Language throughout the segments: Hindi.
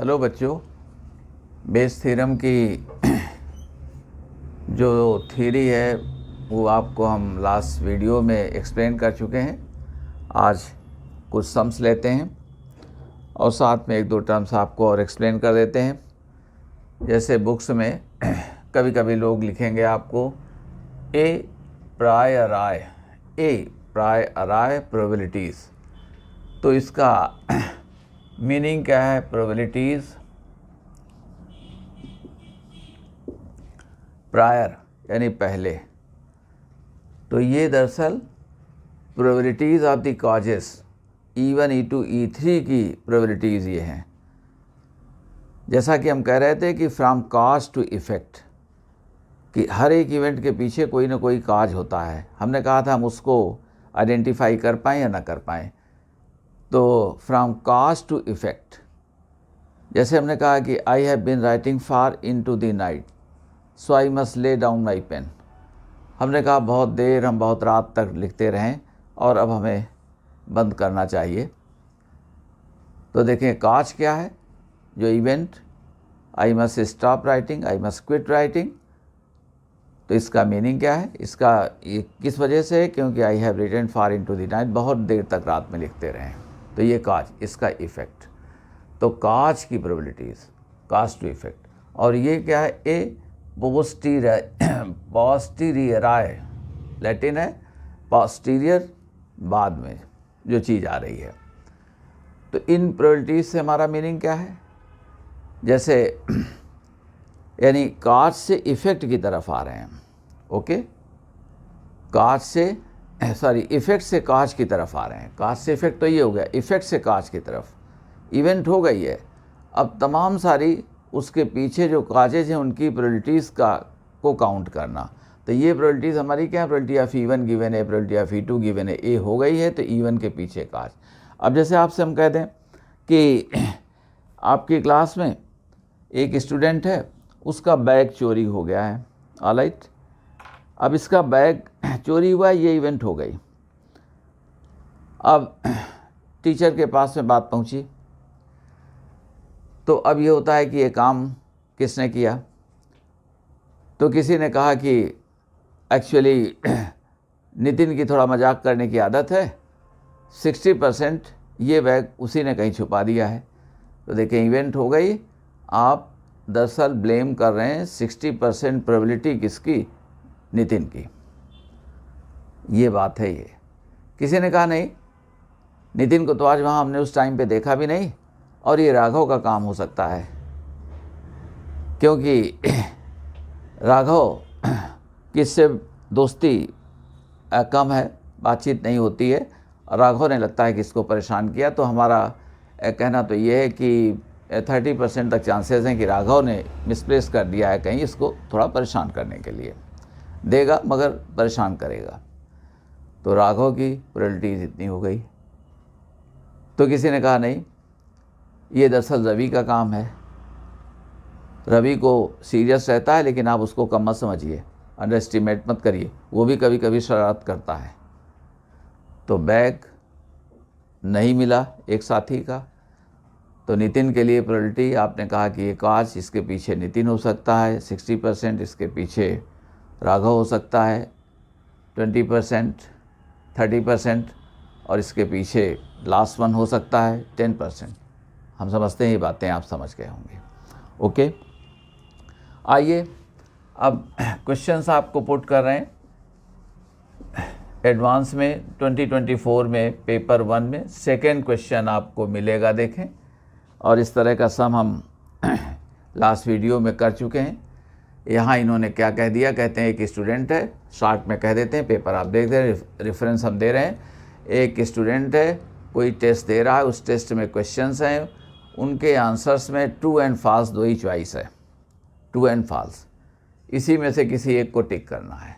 हेलो बच्चों, बेस थ्योरम की जो थ्योरी है वो आपको हम लास्ट वीडियो में एक्सप्लेन कर चुके हैं। आज कुछ सम्स लेते हैं और साथ में एक दो टर्म्स आपको और एक्सप्लेन कर देते हैं। जैसे बुक्स में कभी कभी लोग लिखेंगे आपको ए प्रायराय प्रोबेबिलिटीज़, तो इसका मीनिंग क्या है? प्रोबेबिलिटीज़ प्रायर यानी पहले, तो ये दरअसल probabilities of the causes E1 E2 E3 की प्रोबेबिलिटीज़ ये हैं। जैसा कि हम कह रहे थे कि फ्रॉम कॉज टू इफ़ेक्ट, कि हर एक इवेंट के पीछे कोई ना कोई काज होता है। हमने कहा था हम उसको आइडेंटिफाई कर पाएँ या ना कर पाएँ। तो फ्रॉम कॉज टू इफ़ेक्ट, जैसे हमने कहा कि I have been writing far into the night so I must lay down my pen. हमने कहा बहुत देर, हम बहुत रात तक लिखते रहें और अब हमें बंद करना चाहिए। तो देखें काज क्या है, जो event I must stop writing, I must quit writing. तो इसका मीनिंग क्या है? इसका ये किस वजह से है? क्योंकि I have written far into the night, बहुत देर तक रात में लिखते रहें। तो ये काज, इसका इफ़ेक्ट। तो काज की प्रोबेबिलिटीज़, काज टू इफ़ेक्ट। और ये क्या है? ए पोस्टीरियराय, लैटिन है पोस्टीरियर, बाद में जो चीज़ आ रही है। तो इन प्रोबेबिलिटीज़ से हमारा मीनिंग क्या है? जैसे यानी काज से इफ़ेक्ट की तरफ आ रहे हैं। ओके, काज से इफ़ेक्ट से काज की तरफ आ रहे हैं। काज से इफ़ेक्ट तो ये हो गया, इफ़ेक्ट से काज की तरफ। इवेंट हो गई है, अब तमाम सारी उसके पीछे जो काजेज हैं उनकी प्रोबेबिलिटीज़ को काउंट करना। तो ये प्रोबेबिलिटीज़ हमारी क्या है? प्रोबेबिलिटी ऑफ E1 गिवन है, प्रोबेबिलिटी ऑफ E2 गिवन है। ए हो गई है तो E1 के पीछे काज। अब जैसे आपसे हम कह दें कि आपकी क्लास में एक स्टूडेंट है, उसका बैग चोरी हो गया है। ऑलराइट, अब इसका बैग चोरी हुआ, ये इवेंट हो गई। अब टीचर के पास में बात पहुंची, तो अब ये होता है कि ये काम किसने किया? तो किसी ने कहा कि एक्चुअली नितिन की थोड़ा मजाक करने की आदत है, 60% ये बैग उसी ने कहीं छुपा दिया है। तो देखें, इवेंट हो गई। आप दरअसल ब्लेम कर रहे हैं 60% प्रोबेबिलिटी किसकी? नितिन की। ये बात है। ये किसी ने कहा नहीं, नितिन को तो आज वहाँ हमने उस टाइम पे देखा भी नहीं, और ये राघव का काम हो सकता है, क्योंकि राघव किससे दोस्ती कम है, बातचीत नहीं होती है। राघव ने लगता है कि इसको परेशान किया। तो हमारा कहना तो ये है कि 30% तक चांसेस हैं कि राघव ने मिसप्लेस कर दिया है कहीं, इसको थोड़ा परेशान करने के लिए। देगा मगर परेशान करेगा। तो राघव की प्रोबेबिलिटीज इतनी हो गई। तो किसी ने कहा नहीं, ये दरअसल रवि का काम है। रवि को सीरियस रहता है, लेकिन आप उसको कम मत समझिए, अंडर एस्टिमेट मत करिए, वो भी कभी कभी शरारत करता है। तो बैग नहीं मिला एक साथी का, तो नितिन के लिए प्रोबेबिलिटी आपने कहा कि ये काज, इसके पीछे नितिन हो सकता है 60%, इसके पीछे राघव हो सकता है 20%, 30%, और इसके पीछे लास्ट वन हो सकता है 10%। हम समझते हैं ये बातें आप समझ गए होंगे। ओके, आइए अब क्वेश्चंस आपको पुट कर रहे हैं। एडवांस में 2024 में पेपर 1 में सेकेंड क्वेश्चन आपको मिलेगा, देखें। और इस तरह का सम हम लास्ट वीडियो में कर चुके हैं। यहाँ इन्होंने क्या कह दिया? कहते हैं एक स्टूडेंट है, शॉर्ट में कह देते हैं, पेपर आप देख रहे हैं, रेफरेंस हम दे रहे हैं। एक स्टूडेंट है, कोई टेस्ट दे रहा है, उस टेस्ट में क्वेश्चंस हैं, उनके आंसर्स में ट्रू एंड फॉल्स दो ही चॉइस है, ट्रू एंड फॉल्स। इसी में से किसी एक को टिक करना है।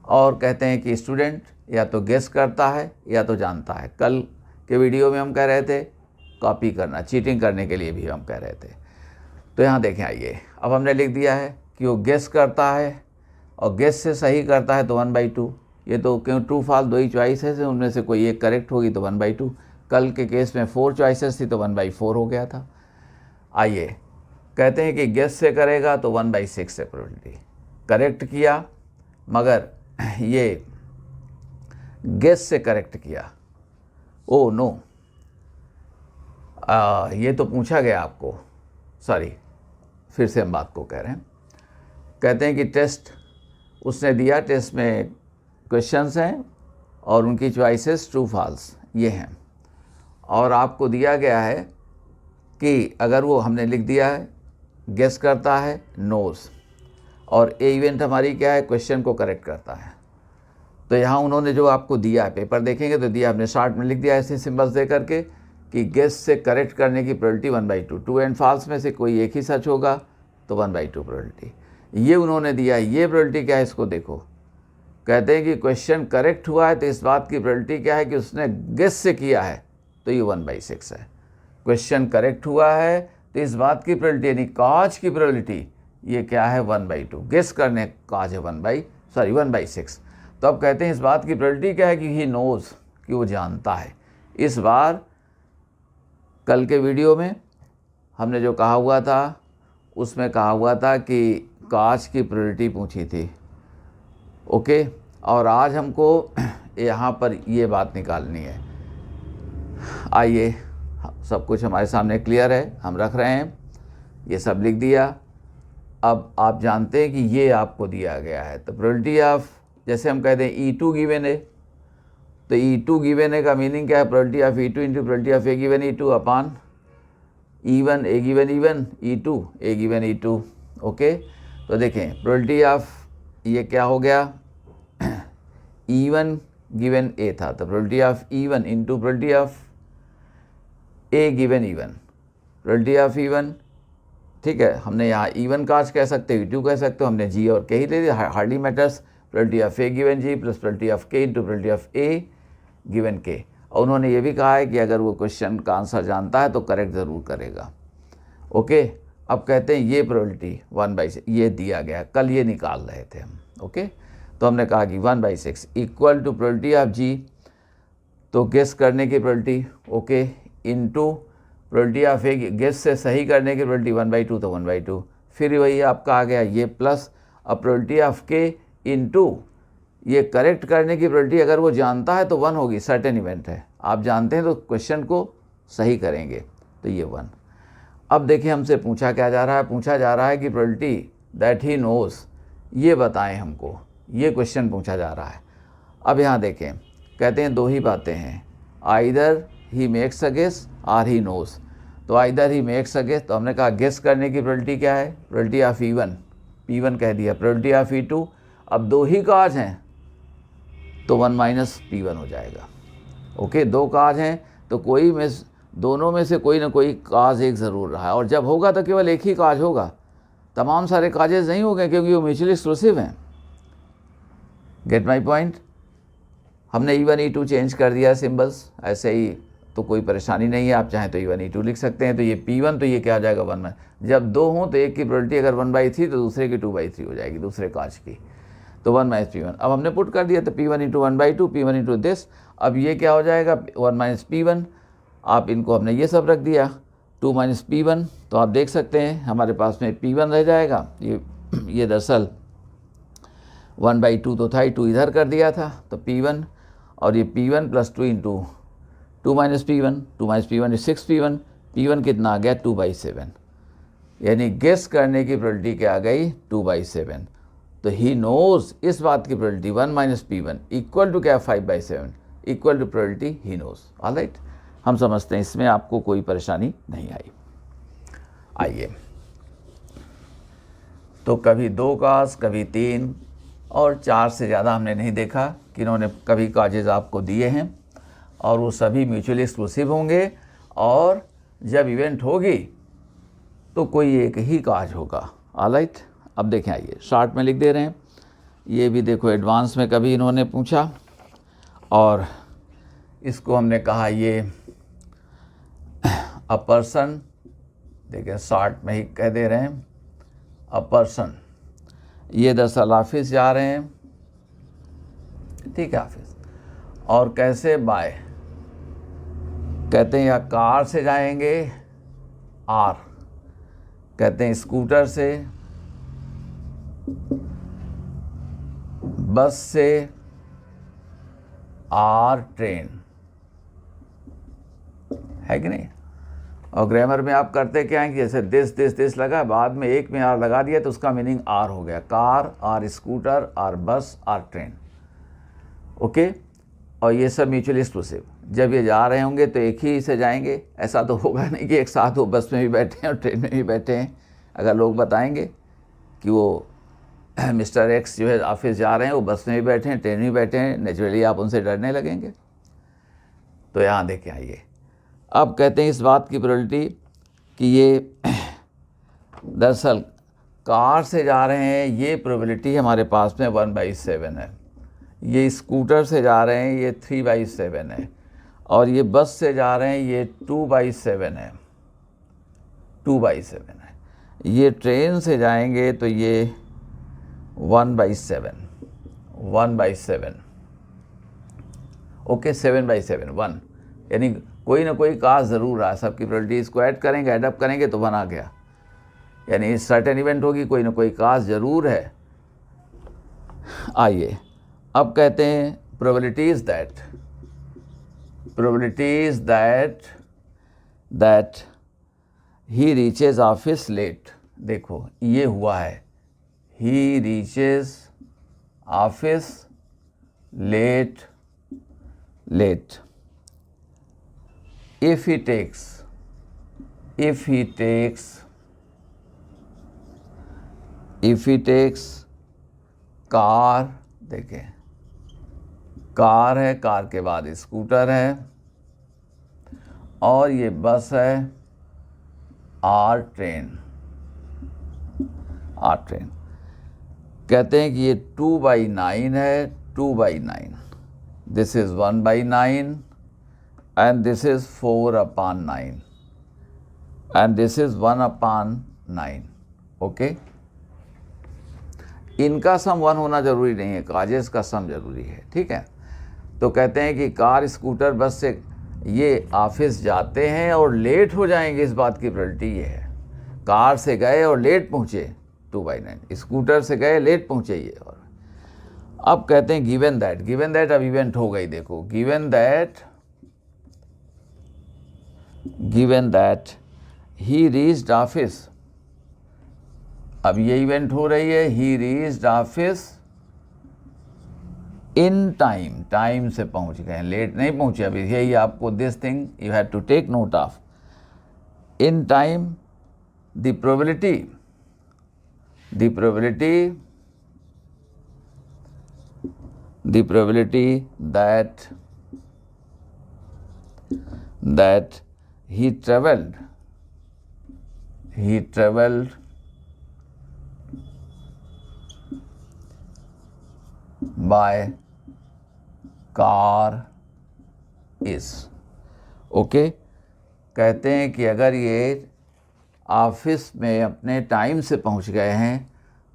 और कहते हैं कि स्टूडेंट या तो गेस करता है या तो जानता है। कल के वीडियो में हम कह रहे थे कॉपी करना, चीटिंग करने के लिए भी हम कह रहे थे। तो यहाँ देखें, आइए अब हमने लिख दिया है कि वो गेस करता है, और गेस से सही करता है तो 1/2। ये तो क्यों ट्रू फॉल्स दो ही चॉइसेस हैं, उनमें से कोई एक करेक्ट होगी तो 1/2। कल के केस में 4 चॉइसेस थी तो 1/4 हो गया था। आइए, कहते हैं कि गेस से करेगा तो 1/6 है प्रोबेबिलिटी। करेक्ट किया, मगर ये गेस से करेक्ट किया। ओ नो, ये तो पूछा गया आपको, सॉरी, फिर से हम बात को कह रहे हैं। कहते हैं कि टेस्ट उसने दिया, टेस्ट में क्वेश्चंस हैं और उनकी चॉइसेस ट्रू फॉल्स ये हैं, और आपको दिया गया है कि अगर वो हमने लिख दिया है गेस करता है नोज, और ए इवेंट हमारी क्या है, क्वेश्चन को करेक्ट करता है। तो यहाँ उन्होंने जो आपको दिया है, पेपर देखेंगे तो दिया, हमने शार्ट में लिख दिया ऐसे सिंबल्स दे करके कि गेस से करेक्ट करने की प्रोबेबिलिटी 1/2, ट्रू एंड फॉल्स में से कोई एक ही सच होगा तो 1/2 प्रोबेबिलिटी। ये उन्होंने दिया है। ये प्रोबेबिलिटी क्या है, इसको देखो। कहते हैं कि क्वेश्चन करेक्ट हुआ है तो इस बात की प्रोबेबिलिटी क्या है कि उसने गेस से किया है, तो ये 1/6 है। क्वेश्चन करेक्ट हुआ है तो इस बात की प्रोबेबिलिटी, यानी काज की प्रोबेबिलिटी, ये क्या है 1/2। गेस करने काज है 1/6। तो अब कहते हैं इस बात की प्रोबेबिलिटी क्या है कि ही नोज, कि वो जानता है। इस बार कल के वीडियो में हमने जो कहा हुआ था उसमें कहा हुआ था कि काज की प्रोबेबिलिटी पूछी थी, ओके, और आज हमको यहाँ पर ये बात निकालनी है। आइए, सब कुछ हमारे सामने क्लियर है, हम रख रहे हैं, ये सब लिख दिया। अब आप जानते हैं कि ये आपको दिया गया है, तो प्रोबेबिलिटी ऑफ, जैसे हम कहते हैं E2 गिवन है, तो E2 गिवन है का मीनिंग क्या है, probability of E2 into probability of A given E2 upon E1 A given E1 E2 A given E2, okay. तो देखें प्रोबेबिलिटी ऑफ, ये क्या हो गया, E1 गिवन ए था, तो probability of E1 into probability of A given E1, probability of E1, ठीक है। हमने यहाँ E1 काज कह सकते हो, E2 कह सकते हो, हमने जी और के ही ले लिया, hardly matters. Probability of A given G plus probability of K into probability of A given K. और उन्होंने ये भी कहा है कि अगर वो क्वेश्चन का आंसर जानता है तो करेक्ट ज़रूर करेगा, ओके। अब कहते हैं ये प्रोबेबिलिटी 1/6 ये दिया गया, कल ये निकाल रहे थे हम, ओके। तो हमने कहा कि 1/6 equal to probability of G, तो गेस करने की probability, okay, into probability of A, guess से सही करने की प्रोबेबिलिटी 1/2, तो 1/2। फिर वही आपका आ गया ये प्लस, अब प्रोबेबिलिटी ऑफ के इनटू ये करेक्ट करने की प्रोबेबिलिटी, अगर वो जानता है तो 1 होगी, सर्टेन इवेंट है, आप जानते हैं तो क्वेश्चन को सही करेंगे, तो ये 1। अब देखिए हमसे पूछा क्या जा रहा है, पूछा जा रहा है कि प्रोबेबिलिटी दैट ही नोज, ये बताएं हमको, ये क्वेश्चन पूछा जा रहा है। अब यहाँ देखें, कहते हैं दो ही बातें हैं, either he makes a guess or he knows. तो either he makes a guess, तो हमने कहा गेस करने की प्रोबेबिलिटी क्या है, प्रोबेबिलिटी ऑफ E1, P1 कह दिया, प्रोबेबिलिटी ऑफ E2, अब दो ही काज हैं तो 1 - P1 हो जाएगा, ओके। दो काज हैं तो कोई में, दोनों में से कोई ना कोई काज एक ज़रूर रहा है, और जब होगा तो केवल एक ही काज होगा, तमाम सारे काजेज नहीं हो गए, क्योंकि वो म्यूचुअली एक्सक्लूसिव हैं। Gate my point. हमने E1 E2 चेंज कर दिया सिंबल्स, ऐसे ही, तो कोई परेशानी नहीं है, आप चाहें तो E1 E2 लिख सकते हैं। तो ये P1, तो ये क्या आ जाएगा 1। जब दो हों तो एक की प्रोबेबिलिटी अगर 1/3 तो दूसरे की 2/3 हो जाएगी, दूसरे काज की, तो 1 - P1। अब हमने पुट कर दिया, तो P1 into 1/2, P1 into this. अब ये क्या हो जाएगा 1 - P1, आप इनको हमने ये सब रख दिया 2 - P1, तो आप देख सकते हैं हमारे पास में P1 रह जाएगा। ये दरअसल 1/2 तो था ही, 2 इधर कर दिया था, तो P1, और ये P1 plus 2 into 2 - P1, 2 - P1 is 6P1, P1 कितना आ गया 2/7, यानी गेस करने की प्रोबेबिलिटी क्या आ गई 2/7। तो ही नोज, इस बात की प्रोबेबिलिटी 1 - P1 इक्वल टू क्या 5/7, equal to probability he knows. Alright, हम समझते हैं इसमें आपको कोई परेशानी नहीं आई। आइए, तो कभी 2 काज, कभी 3 और 4 से ज़्यादा हमने नहीं देखा कि इन्होंने कभी काजेज आपको दिए हैं, और वो सभी म्यूचुअली एक्सक्लूसिव होंगे, और जब इवेंट होगी तो कोई एक ही काज होगा। ऑलराइट, अब देखें, आइए शॉर्ट में लिख दे रहे हैं। ये भी देखो एडवांस में कभी इन्होंने पूछा, और इसको हमने कहा ये अ पर्सन, देखिए शॉर्ट में ही कह दे रहे हैं अ पर्सन। ये दरअसल ऑफिस जा रहे हैं, ठीक है ऑफिस, और कैसे बाय, कहते हैं या कार से जाएंगे आर, कहते हैं स्कूटर से, बस से, आर ट्रेन, है कि नहीं। और ग्रामर में आप करते क्या है कि जैसे दिस लगा, बाद में एक में आर लगा दिया तो उसका मीनिंग आर हो गया। कार, आर स्कूटर, आर बस, आर ट्रेन। ओके, और ये सब म्यूचुअली एक्सक्लूसिव। जब ये जा रहे होंगे तो एक ही से जाएंगे, ऐसा तो होगा नहीं कि एक साथ वो बस में भी बैठे हैं और ट्रेन में भी बैठे हैं। अगर लोग बताएंगे कि वो मिस्टर एक्स जो है ऑफिस जा रहे हैं, वो बस में भी बैठे हैं, ट्रेन में भी बैठे हैं, नेचुरली आप उनसे डरने लगेंगे। तो यहाँ देखें आइए, अब कहते हैं इस बात की प्रोबेबिलिटी कि ये दरअसल कार से जा रहे हैं, ये प्रोबेबिलिटी हमारे पास में 1/7 है। ये स्कूटर से जा रहे हैं, ये 3/7 है। और ये बस से जा रहे हैं, ये 2/7 है, 2/7 है। ये ट्रेन से जाएंगे तो ये 1/7, 1/7। ओके, 7/7, 1, यानी कोई ना कोई काज ज़रूर रहा। सबकी प्रोबेबिलिटी इसको ऐड करेंगे, एडअप करेंगे तो बना गया, यानी सर्टेन इवेंट होगी, कोई ना कोई काज ज़रूर है। आइए अब कहते हैं probabilities that he reaches office late. देखो ये हुआ है, he reaches office late. If he takes car, देखें कार है, कार के बाद स्कूटर है, और ये बस है, आर ट्रेन। कहते हैं कि ये 2/9 है, 2/9। This is 1/9 and this is 4/9 and this is 1/9। Okay, इनका सम 1 होना जरूरी नहीं है, काजेस का सम जरूरी है, ठीक है। तो कहते हैं कि कार, स्कूटर, बस से ये ऑफिस जाते हैं और लेट हो जाएंगे, इस बात की प्रोबेबिलिटी ये है। कार से गए और लेट पहुँचे, 2/9। स्कूटर से गए, लेट पहुँचे ये। और अब कहते हैं गिवन दैट अब इवेंट हो गई। देखो given that he reached office, अब ये इवेंट हो रही है, he reached office in time से पहुंच गए, लेट नहीं पहुंचे अभी। यही आपको this thing you have to take note of. In time, the probability that he traveled by car is। Okay, कहते हैं कि अगर ये ऑफिस में अपने टाइम से पहुंच गए हैं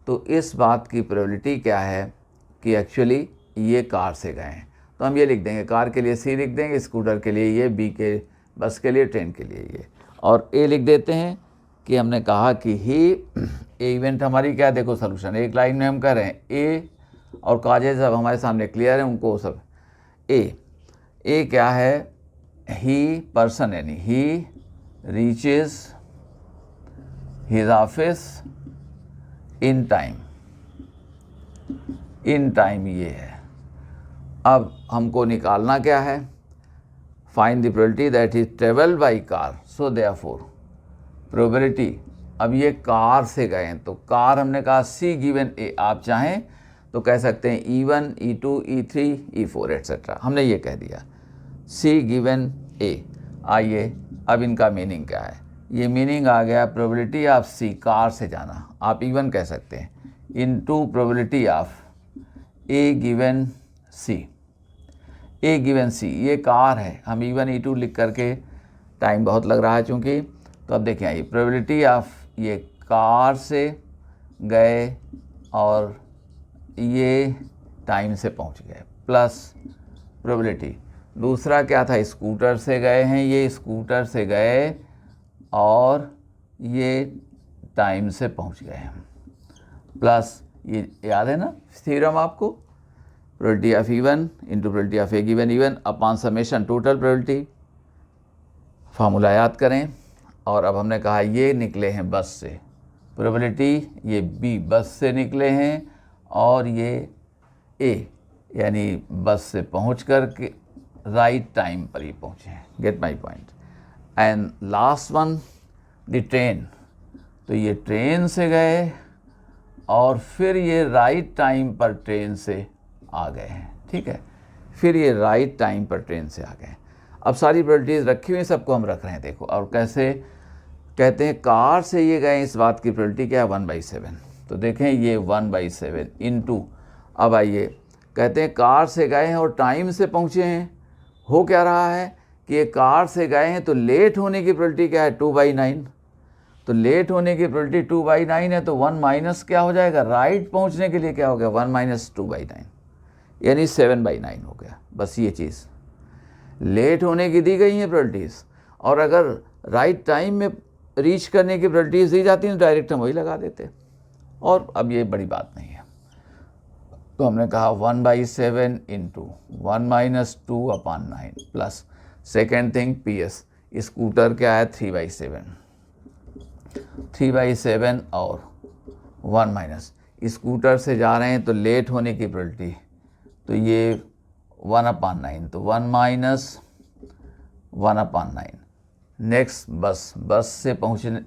तो इस बात की प्रोबेबिलिटी क्या है कि एक्चुअली ये कार से गए हैं। तो हम ये लिख देंगे, कार के लिए सी लिख देंगे, स्कूटर के लिए ये, बी के बस के लिए, ट्रेन के लिए ये, और ए लिख देते हैं कि हमने कहा कि ही ए इवेंट हमारी क्या, देखो सोल्यूशन एक लाइन में हम कह रहे हैं ए, और काजेज अब हमारे सामने क्लियर है, उनको सब ए क्या है, ही पर्सन, यानी ही reaches his office in time, ये है। अब हमको निकालना क्या है, find the probability that he travel by car. So therefore probability, अब ये कार से गए हैं तो कार हमने कहा सी गिवन ए, आप चाहें तो कह सकते हैं E1, E2, E3, E4 etcetera, हमने ये कह दिया सी गिवन ए। आइए अब इनका मीनिंग क्या है, ये मीनिंग आ गया प्रोबेबिलिटी ऑफ सी, कार से जाना, आप E1 कह सकते हैं, into probability of A given C. A given C, ये कार है, हम E1, E2 लिख करके, टाइम बहुत लग रहा है चूँकि, तो अब देखें ये प्रोबेबिलिटी ऑफ ये कार से गए और ये टाइम से पहुंच गए, प्लस प्रोबेबिलिटी दूसरा क्या था, स्कूटर से गए हैं, ये स्कूटर से गए और ये टाइम से पहुंच गए हैं। प्लस ये याद है ना थ्योरम आपको, probability of even into probability of A given even upon summation total probability. Formula याद करें। और अब हमने कहा ये निकले हैं बस से, प्रोबेबिलिटी ये बी बस से निकले हैं और ये ए यानी बस से पहुंच कर के राइट टाइम पर ही पहुँचे हैं। Gate my point. And last one the train, तो ये ट्रेन से गए और फिर ये राइट टाइम पर ट्रेन से आ गए हैं। ठीक है, फिर ये राइट टाइम पर ट्रेन से आ गए। अब सारी प्रोबेबिलिटीज़ रखी हुई, सबको हम रख रहे हैं देखो। और कैसे कहते हैं कार से ये गए, इस बात की प्रोबेबिलिटी क्या है 1/7। तो देखें ये 1/7 इंटू, अब आइए कहते हैं कार से गए हैं और टाइम से पहुँचे हैं। हो क्या रहा है कि ये कार से गए हैं तो लेट होने की प्रोबेबिलिटी क्या है 2/9। तो लेट होने की प्रोबेबिलिटी 2/9 है, तो 1 माइनस क्या हो जाएगा, राइट पहुंचने के लिए क्या हो गया 1 माइनस 2/9 यानी 7/9 हो गया। बस ये चीज़ लेट होने की दी गई है प्रोबेबिलिटीज़, और अगर राइट टाइम में रीच करने की प्रोबेबिलिटीज़ दी जाती हैं तो डायरेक्ट हम वही लगा देते। और अब ये बड़ी बात नहीं है, तो हमने कहा 1/7 into 1 minus 2/9 plus second thing PS, scooter क्या है 3/7 और 1 माइनस, स्कूटर से जा रहे हैं तो लेट होने की प्रोबेबिलिटी, तो ये 1/9, तो 1 माइनस 1/9। नेक्स्ट बस से पहुँचने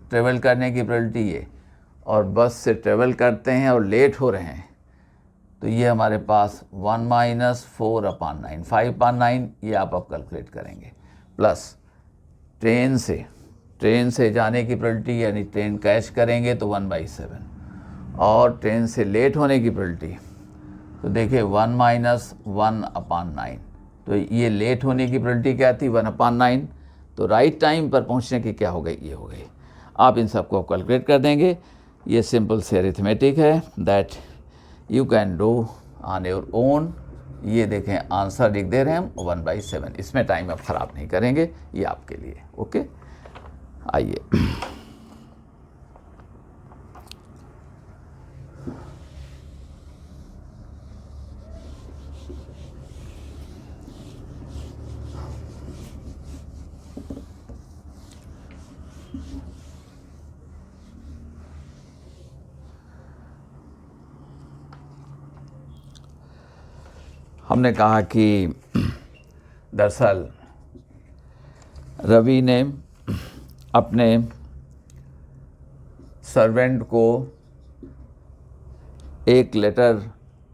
ट्रेवल करने की प्रोबेबिलिटी ये, और बस से ट्रेवल करते हैं और लेट हो रहे हैं, तो ये हमारे पास 1 माइनस 4/9 5/9 ये आप अब कैलकुलेट करेंगे। प्लस ट्रेन से जाने की प्रोबेबिलिटी यानी ट्रेन कैच करेंगे तो 1/7, और ट्रेन से लेट होने की प्रोबेबिलिटी तो देखिए 1 माइनस 1/9, तो ये लेट होने की प्रोबेबिलिटी क्या थी 1/9, तो राइट टाइम पर पहुंचने की क्या हो गई, ये हो गई। आप इन सबको कैलकुलेट कर देंगे। ये सिंपल से अरिथमेटिक है that you can do on your own. ये देखें आंसर लिख दे रहे हैं हम 1/7, इसमें टाइम अब ख़राब नहीं करेंगे, ये आपके लिए। ओके, आइए हमने कहा कि दरअसल रवि ने अपने सर्वेंट को एक लेटर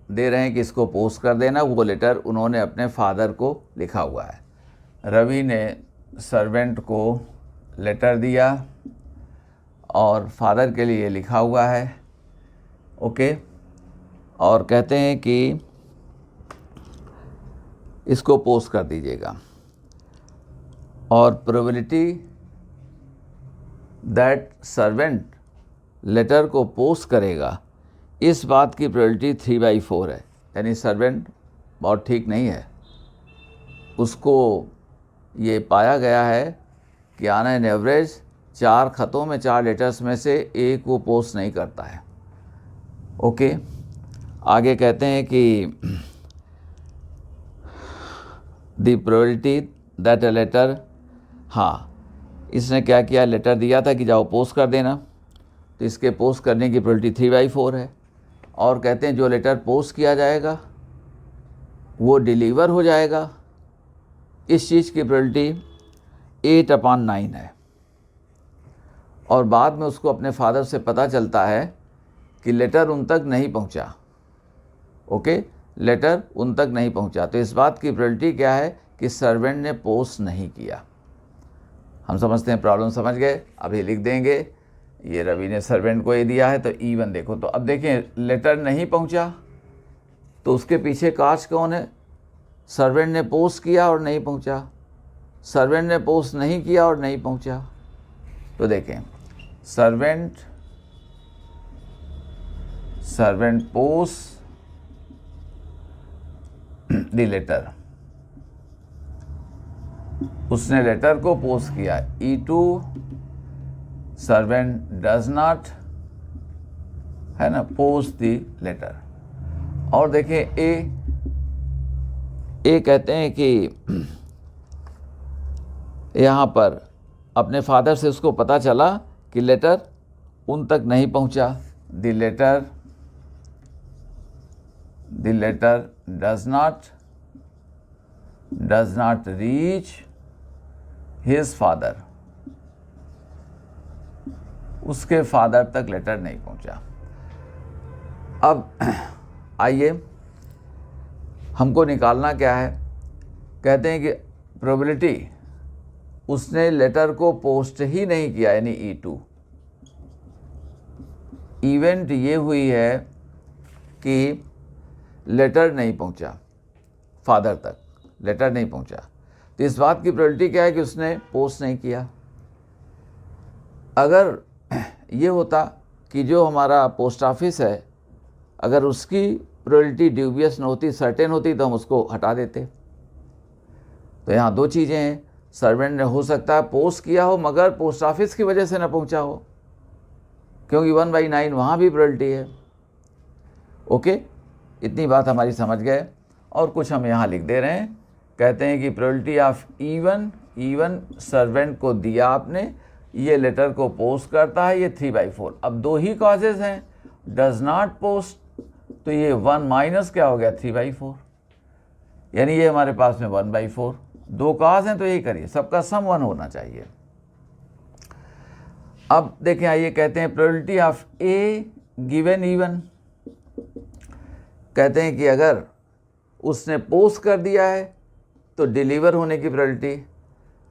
दे रहे हैं कि इसको पोस्ट कर देना। वो लेटर उन्होंने अपने फादर को लिखा हुआ है। रवि ने सर्वेंट को लेटर दिया और फादर के लिए लिखा हुआ है। ओके, और कहते हैं कि इसको पोस्ट कर दीजिएगा, और प्रोबेबिलिटी दैट सर्वेंट लेटर को पोस्ट करेगा, इस बात की प्रोबेबिलिटी 3/4 है। यानी सर्वेंट बहुत ठीक नहीं है, उसको ये पाया गया है कि ऑन एन एवरेज 4 ख़तों में 4 लेटर्स में से एक वो पोस्ट नहीं करता है। ओके, आगे कहते हैं कि the probability that a letter, हाँ इसने क्या किया, लेटर दिया था कि जाओ पोस्ट कर देना, तो इसके पोस्ट करने की प्रोबेबिलिटी 3/4 है। और कहते हैं जो लेटर पोस्ट किया जाएगा वो डिलीवर हो जाएगा, इस चीज़ की प्रोबेबिलिटी 8/9 है। और बाद में उसको अपने फादर से पता चलता है कि लेटर उन तक नहीं पहुंचा। ओके, लेटर उन तक नहीं पहुंचा, तो इस बात की प्रोबेबिलिटी क्या है कि सर्वेंट ने पोस्ट नहीं किया। हम समझते हैं, प्रॉब्लम समझ गए। अभी लिख देंगे, ये रवि ने सर्वेंट को ये दिया है तो E1 देखो, तो अब देखें लेटर नहीं पहुंचा तो उसके पीछे काज कौन है, सर्वेंट ने पोस्ट किया और नहीं पहुंचा, सर्वेंट ने पोस्ट नहीं किया और नहीं पहुंचा। तो देखें सर्वेंट पोस्ट द लेटर, उसने लेटर को पोस्ट किया, E2 सर्वेंट डज नॉट, है ना, पोस्ट द लेटर। और देखें ए कहते हैं कि यहाँ पर अपने फादर से उसको पता चला कि लेटर उन तक नहीं पहुँचा। The letter does not reach his father, उसके फादर तक लेटर नहीं पहुँचा। अब आइए हमको निकालना क्या है। कहते हैं कि प्रोबेबिलिटी उसने लेटर को पोस्ट ही नहीं किया, यानी E2। इवेंट ये हुई है कि लेटर नहीं पहुंचा फादर तक, लेटर नहीं पहुंचा, तो इस बात की प्रोबेबिलिटी क्या है कि उसने पोस्ट नहीं किया। अगर ये होता कि जो हमारा पोस्ट ऑफिस है, अगर उसकी प्रोबेबिलिटी ड्यूबियस न होती, सर्टेन होती, तो हम उसको हटा देते। तो यहाँ दो चीज़ें हैं, सर्वेंट ने हो सकता है पोस्ट किया हो मगर पोस्ट ऑफिस की वजह से न पहुँचा हो, क्योंकि 1/9 वहाँ भी प्रोबेबिलिटी है। ओके, इतनी बात हमारी समझ गए। और कुछ हम यहाँ लिख दे रहे हैं। कहते हैं कि प्रोबेबिलिटी ऑफ इवन सर्वेंट को दिया आपने, ये लेटर को पोस्ट करता है, ये 3/4। अब दो ही कॉजेज़ हैं, डज नॉट पोस्ट, तो ये 1 माइनस क्या हो गया 3/4, यानी ये हमारे पास में 1/4। दो कॉज हैं तो यही करिए, सबका सम 1 होना चाहिए। अब देखें, आइए कहते हैं probability of A given even. कहते हैं कि अगर उसने पोस्ट कर दिया है तो डिलीवर होने की probability,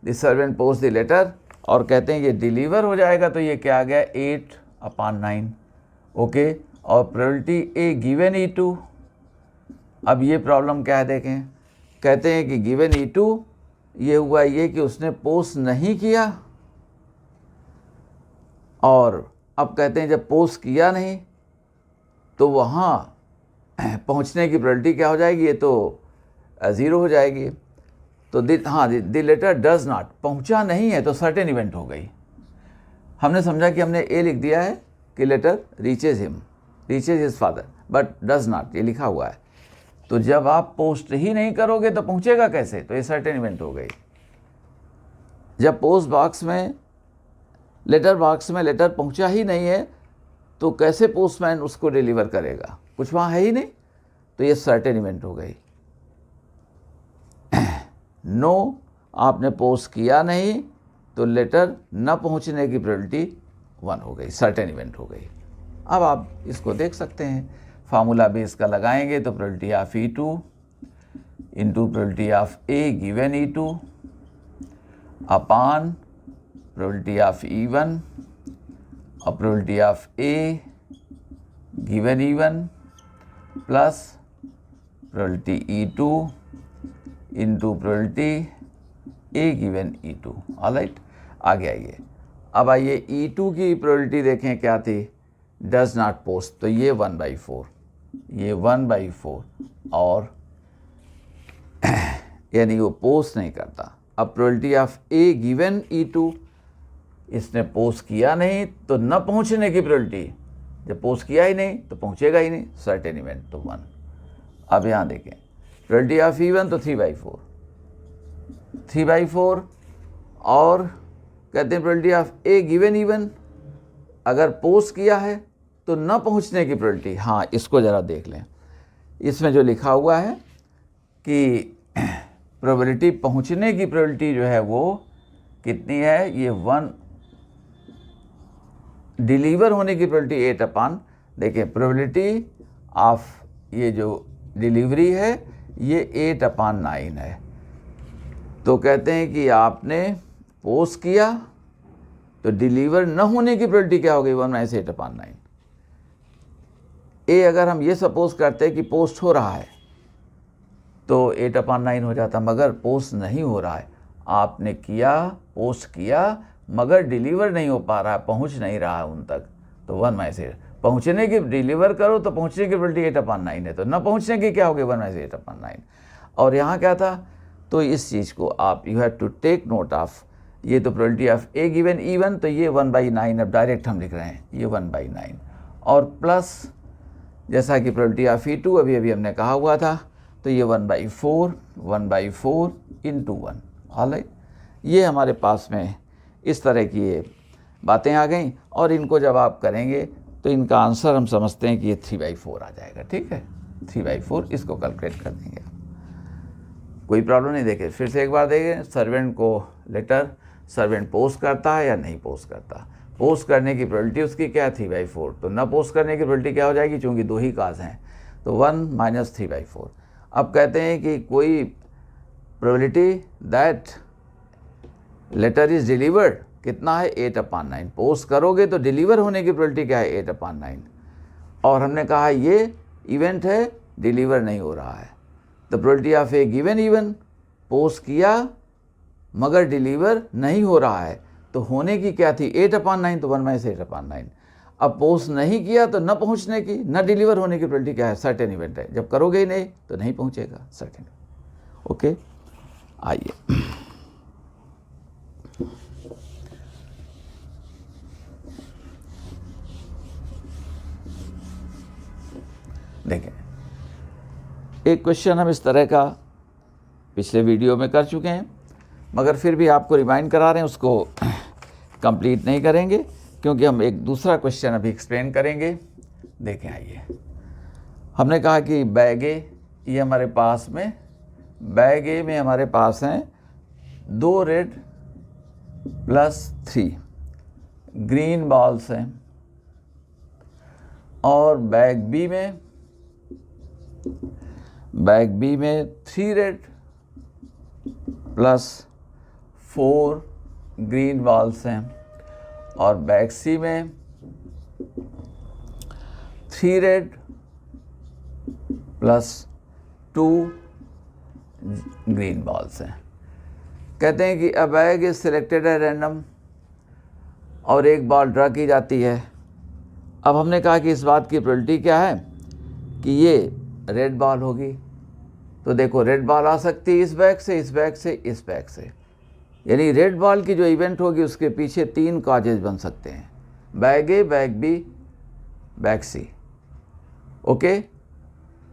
the servant post the letter, और कहते हैं ये डिलीवर हो जाएगा तो ये क्या आ गया 8/9। ओके, और प्रोबेबिलिटी ए गिवन E2। अब ये प्रॉब्लम क्या है देखें, कहते हैं कि गिवन E2 ये हुआ ये कि उसने पोस्ट नहीं किया, और अब कहते हैं जब पोस्ट किया नहीं तो वहाँ पहुँचने की प्रोबेबिलिटी क्या हो जाएगी, ये तो 0 हो जाएगी। तो द लेटर डज नॉट, पहुँचा नहीं है तो सर्टेन इवेंट हो गई। हमने समझा कि हमने ए लिख दिया है कि letter reaches his father, but does not ये लिखा हुआ है। तो जब आप पोस्ट ही नहीं करोगे तो पहुँचेगा कैसे, तो ये सर्टेन इवेंट हो गई। जब पोस्ट बॉक्स में लेटर बॉक्स में लेटर पहुंचा ही नहीं है तो कैसे पोस्टमैन उसको डिलीवर करेगा, कुछ वहाँ है ही नहीं, तो ये सर्टेन इवेंट हो गई। नो, आपने पोस्ट किया नहीं तो लेटर न पहुंचने की प्रोबेबिलिटी 1 हो गई, सर्टेन इवेंट हो गई। अब आप इसको देख सकते हैं, फार्मूला बेस का लगाएंगे तो probability of E2 into probability of A given E2 upon probability of E1 और probability of A given E1 plus probability E2 into probability A given E2। Alright, आगे आइए। अब आइए E2 की प्रोबेबिलिटी देखें क्या थी, डज नॉट पोस्ट, तो ये 1/4, ये 1/4, और यानी वो पोस्ट नहीं करता। अब probability of A given E2, इसने पोस्ट किया नहीं तो न पहुंचने की प्रोबेबिलिटी, जब पोस्ट किया ही नहीं तो पहुंचेगा ही नहीं, सर्टेन इवेंट, तो 1। अब यहाँ देखें प्रोबेबिलिटी ऑफ E1 तो 3/4, और कहते हैं probability of A given E1, अगर पोस्ट किया है तो न पहुंचने की प्रोबेबिलिटी। हाँ, इसको ज़रा देख लें, इसमें जो लिखा हुआ है कि प्रोबेबिलिटी पहुंचने की प्रोबेबिलिटी जो है वो कितनी है, ये 1, डिलीवर होने की प्रोबेबिलिटी 8/, देखिए प्रोबेबिलिटी ऑफ ये जो डिलीवरी है ये 8/9 है। तो कहते हैं कि आपने पोस्ट किया तो डिलीवर न होने की प्रोबेबिलिटी क्या हो गई, 1/8/9। ए अगर हम ये सपोज करते हैं कि पोस्ट हो रहा है तो 8/9 हो जाता, मगर पोस्ट नहीं हो रहा है, आपने किया, पोस्ट किया, मगर डिलीवर नहीं हो पा रहा है, पहुंच नहीं रहा है उन तक, तो 1/8। पहुंचने की, डिलीवर करो तो पहुंचने की प्रोबेबिलिटी 8/9 है, तो न पहुंचने की क्या हो गई 1/8/9। और यहाँ क्या था, तो इस चीज़ को आप you have to take note of, ये तो probability of A given E1, तो ये 1/9 अब डायरेक्ट हम लिख रहे हैं, ये 1/9 और प्लस जैसा कि प्रोबेबिलिटी ऑफ E2 अभी अभी हमने कहा हुआ था, तो ये 1/4 इंटू 1। ऑलराइट, ये हमारे पास में इस तरह की ये बातें आ गई और इनको जब आप करेंगे तो इनका आंसर हम समझते हैं कि ये 3/4 आ जाएगा। ठीक है, 3/4 इसको कैलकुलेट कर देंगे। कोई प्रॉब्लम नहीं। देखें फिर से एक बार देखें, सर्वेंट को लेटर सर्वेंट पोस्ट करता है या नहीं पोस्ट करता। पोस्ट करने की प्रोबेबिलिटी उसकी क्या है, 3/4। तो न पोस्ट करने की प्रोबेबिलिटी क्या हो जाएगी, चूँकि 2 ही काज हैं, तो 1 - 3/4। अब कहते हैं कि कोई probability that letter is delivered कितना है, 8/9। पोस्ट करोगे तो डिलीवर होने की प्रोबेबिलिटी क्या है, 8/9। और हमने कहा ये इवेंट है, डिलीवर नहीं हो रहा है। The probability of A given even, post किया मगर डिलीवर नहीं हो रहा है, तो होने की क्या थी, 8/9, तो 1 - 8/9। अब पोस्ट नहीं किया तो न पहुंचने की न डिलीवर होने की प्रोबेबिलिटी क्या है, सर्टेन इवेंट है। जब करोगे ही नहीं तो नहीं पहुंचेगा, सर्टेन। ओके, आइए देखें, एक क्वेश्चन हम इस तरह का पिछले वीडियो में कर चुके हैं, मगर फिर भी आपको रिमाइंड करा रहे हैं, उसको कंप्लीट नहीं करेंगे क्योंकि हम एक दूसरा क्वेश्चन अभी एक्सप्लेन करेंगे। देखें, आइए, हमने कहा कि बैग ए, ये हमारे पास में बैग ए में हमारे पास हैं 2 रेड प्लस 3 ग्रीन बॉल्स हैं, और बैग बी में 3 रेड प्लस 4 ग्रीन बॉल्स हैं, और बैग सी में 3 रेड प्लस 2 ग्रीन बॉल्स हैं। कहते हैं कि अ bag is selected at random, और एक बॉल ड्रा की जाती है। अब हमने कहा कि इस बात की प्रोबेबिलिटी क्या है कि ये रेड बॉल होगी। तो देखो, रेड बॉल आ सकती है इस बैग से, इस बैग से, इस बैग से, यानी रेड बॉल की जो इवेंट होगी उसके पीछे 3 कॉजेज बन सकते हैं, बैग ए, बैग बी, बैग सी। ओके,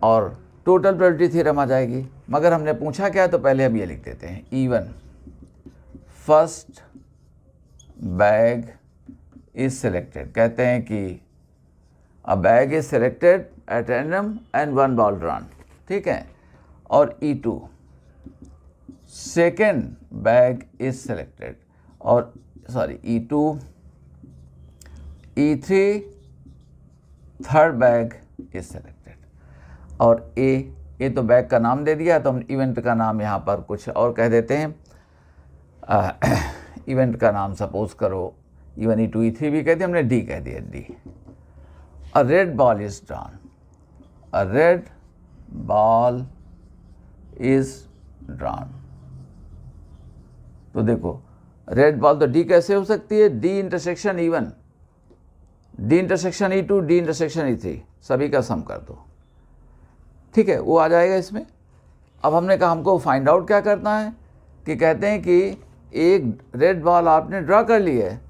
और टोटल प्रोबेबिलिटी थ्योरम आ जाएगी। मगर हमने पूछा क्या, तो पहले हम ये लिख देते हैं, E1 first bag is selected. कहते हैं कि अ bag is selected at random and 1 ball drawn. ठीक है, और E2 second bag is selected, और E2, E3 third bag is selected, और ए तो बैग का नाम दे दिया, तो हम इवेंट का नाम यहाँ पर कुछ और कह देते हैं। इवेंट का नाम सपोज करो E1, E2, E3 भी कहते हैं, हमने डी कह दिया, D. A red ball is drawn, a red ball is drawn. तो देखो, रेड बॉल तो डी कैसे हो सकती है, D intersection E1, D intersection E2, D intersection E3, सभी का सम कर दो। ठीक है, वो आ जाएगा इसमें। अब हमने कहा हमको फाइंड आउट क्या करना है, कि कहते हैं कि एक रेड बॉल आपने ड्रा कर ली है,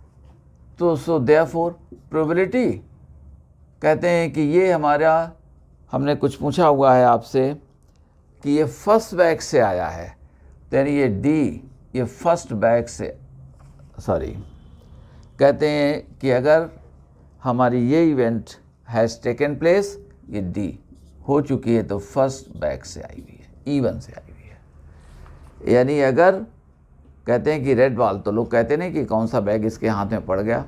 तो सो देयरफॉर प्रोबेबिलिटी, कहते हैं कि ये हमारा, हमने कुछ पूछा हुआ है आपसे कि ये फर्स्ट बैग से आया है, तो यानी ये डी, ये फर्स्ट बैग से, कहते हैं कि अगर हमारी ये इवेंट हैज़ टेकन प्लेस, ये डी हो चुकी है, तो फर्स्ट बैग से आई हुई है, E1 से आई हुई है। यानी अगर कहते हैं कि रेड बॉल, तो लोग कहते नहीं कि कौन सा बैग इसके हाथ में पड़ गया,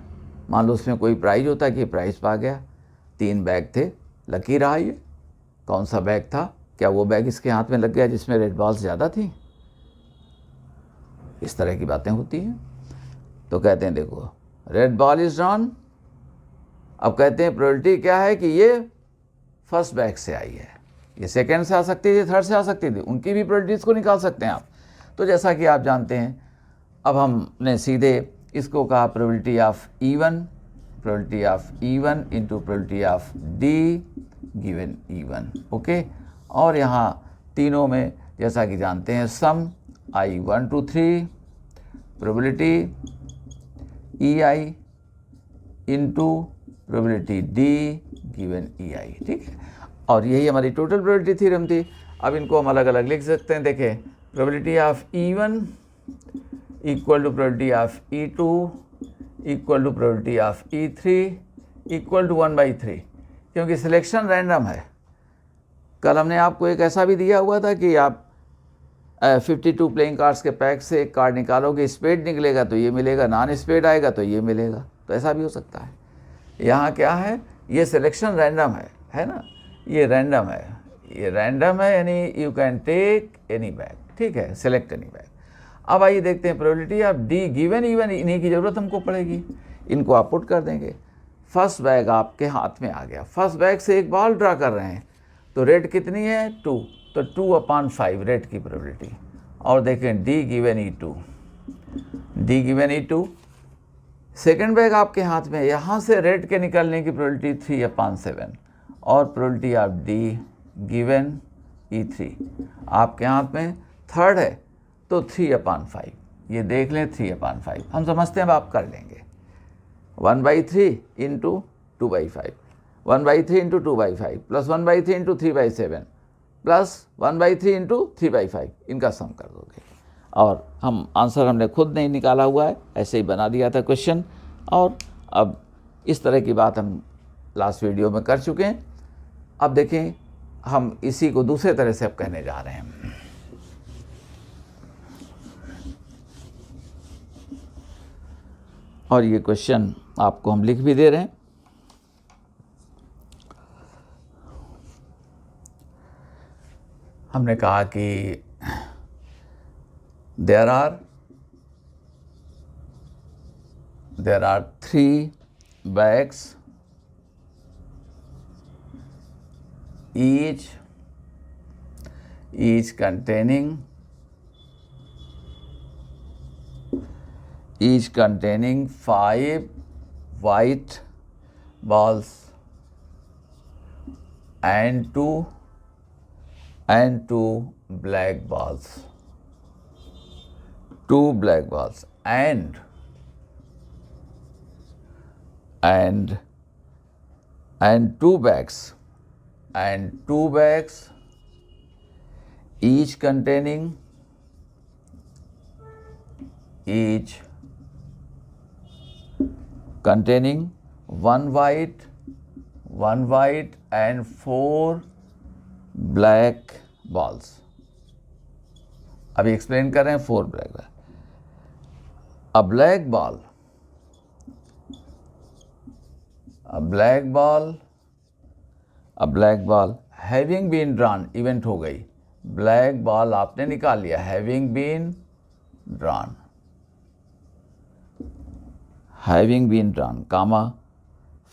मान लो उसमें कोई प्राइज होता है कि प्राइज़ पा गया, 3 बैग थे, लकी रहा ये, कौन सा बैग था, क्या वो बैग इसके हाथ में लग गया जिसमें रेड बॉल्स ज़्यादा थी, इस तरह की बातें होती हैं। तो कहते हैं देखो, रेड बॉल इज ड्रॉन, अब कहते हैं प्रोबेबिलिटी क्या है कि ये फर्स्ट बैग से आई है, ये सेकंड से आ सकती थी, थर्ड से आ सकती थी, उनकी भी प्रोबेबिलिटीज़ को निकाल सकते हैं आप। तो जैसा कि आप जानते हैं, अब हमने सीधे इसको कहा probability of E1, probability of E1 into probability of D given E1। Okay, और यहाँ तीनों में जैसा कि जानते हैं सम I1 to 3 probability EI into probability D given EI, ठीक है। और यही हमारी टोटल प्रोबेबिलिटी थ्योरम थी। अब इनको हम अलग अलग लिख सकते हैं। देखें, probability of E1 equal to probability of E2 equal to probability of E3 equal to 1/3, क्योंकि सिलेक्शन रैंडम है। कल हमने आपको एक ऐसा भी दिया हुआ था कि आप 52 प्लेइंग कार्ड्स के पैक से एक कार्ड निकालोगे, स्पेड निकलेगा तो ये मिलेगा, नॉन स्पेड आएगा तो ये मिलेगा। तो ऐसा भी हो सकता है। यहाँ क्या है, ये सिलेक्शन रैंडम है ना, ये रैंडम है, ये रैंडम है, यानी you can take any bag, ठीक है, सेलेक्ट एनी बैग। अब आइए देखते हैं probability of D given even, इन्हीं की ज़रूरत हमको पड़ेगी। इनको आप पुट कर देंगे। फर्स्ट बैग आपके हाथ में आ गया। फर्स्ट बैग से एक बॉल ड्रा कर रहे हैं, तो रेट कितनी है 2, तो 2/5 रेट की प्रोबेबिलिटी। और देखें D given E2, D given E2। Second bag आपके हाथ में, यहाँ से रेट के निकलने की प्रोबेबिलिटी 3/7 और probability of D given E3 आपके हाथ में। थर्ड है तो 3/5, ये देख लें 3/5, हम समझते हैं, अब आप कर लेंगे। 1/3 into 2/5, 1/3 into 2/5 plus 1/3 into 3/7 plus 1/3 into 3/5, इनका सम कर दोगे। और हम आंसर हमने खुद नहीं निकाला हुआ है, ऐसे ही बना दिया था क्वेश्चन। और अब इस तरह की बात हम लास्ट वीडियो में कर चुके हैं। अब देखें, हम इसी को दूसरे तरह से अब कहने जा रहे हैं। और ये क्वेश्चन आपको हम लिख भी दे रहे हैं। हमने कहा कि there are 3 bags, each containing 5 white balls and 2 black balls, 2 black balls and 2 bags, each containing 1 white and 4 black balls। अभी एक्सप्लेन कर रहे हैं 4 black ball. A black ball having been drawn, event हो गई, ब्लैक बॉल आपने निकाल लिया, having been drawn, comma,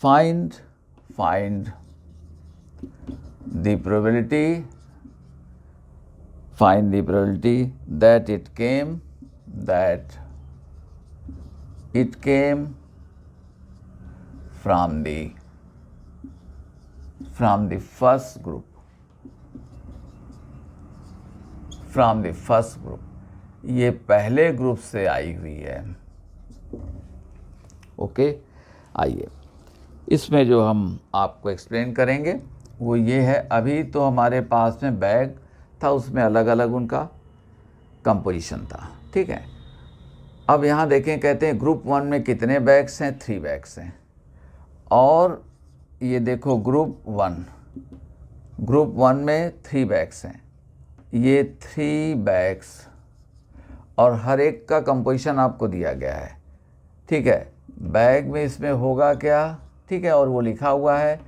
find the probability that it came from the first group, ये पहले ग्रुप से आई हुई है। ओके, आइए इसमें जो हम आपको एक्सप्लेन करेंगे वो ये है। अभी तो हमारे पास में बैग था, उसमें अलग अलग उनका कंपोजिशन था, ठीक है। अब यहाँ देखें, कहते हैं ग्रुप 1 में कितने बैग्स हैं, 3 बैग्स हैं। और ये देखो ग्रुप 1 में 3 बैग्स हैं, ये 3 बैग्स, और हर एक का कंपोजिशन आपको दिया गया है, ठीक है। बैग में इसमें होगा क्या, ठीक है, और वो लिखा हुआ है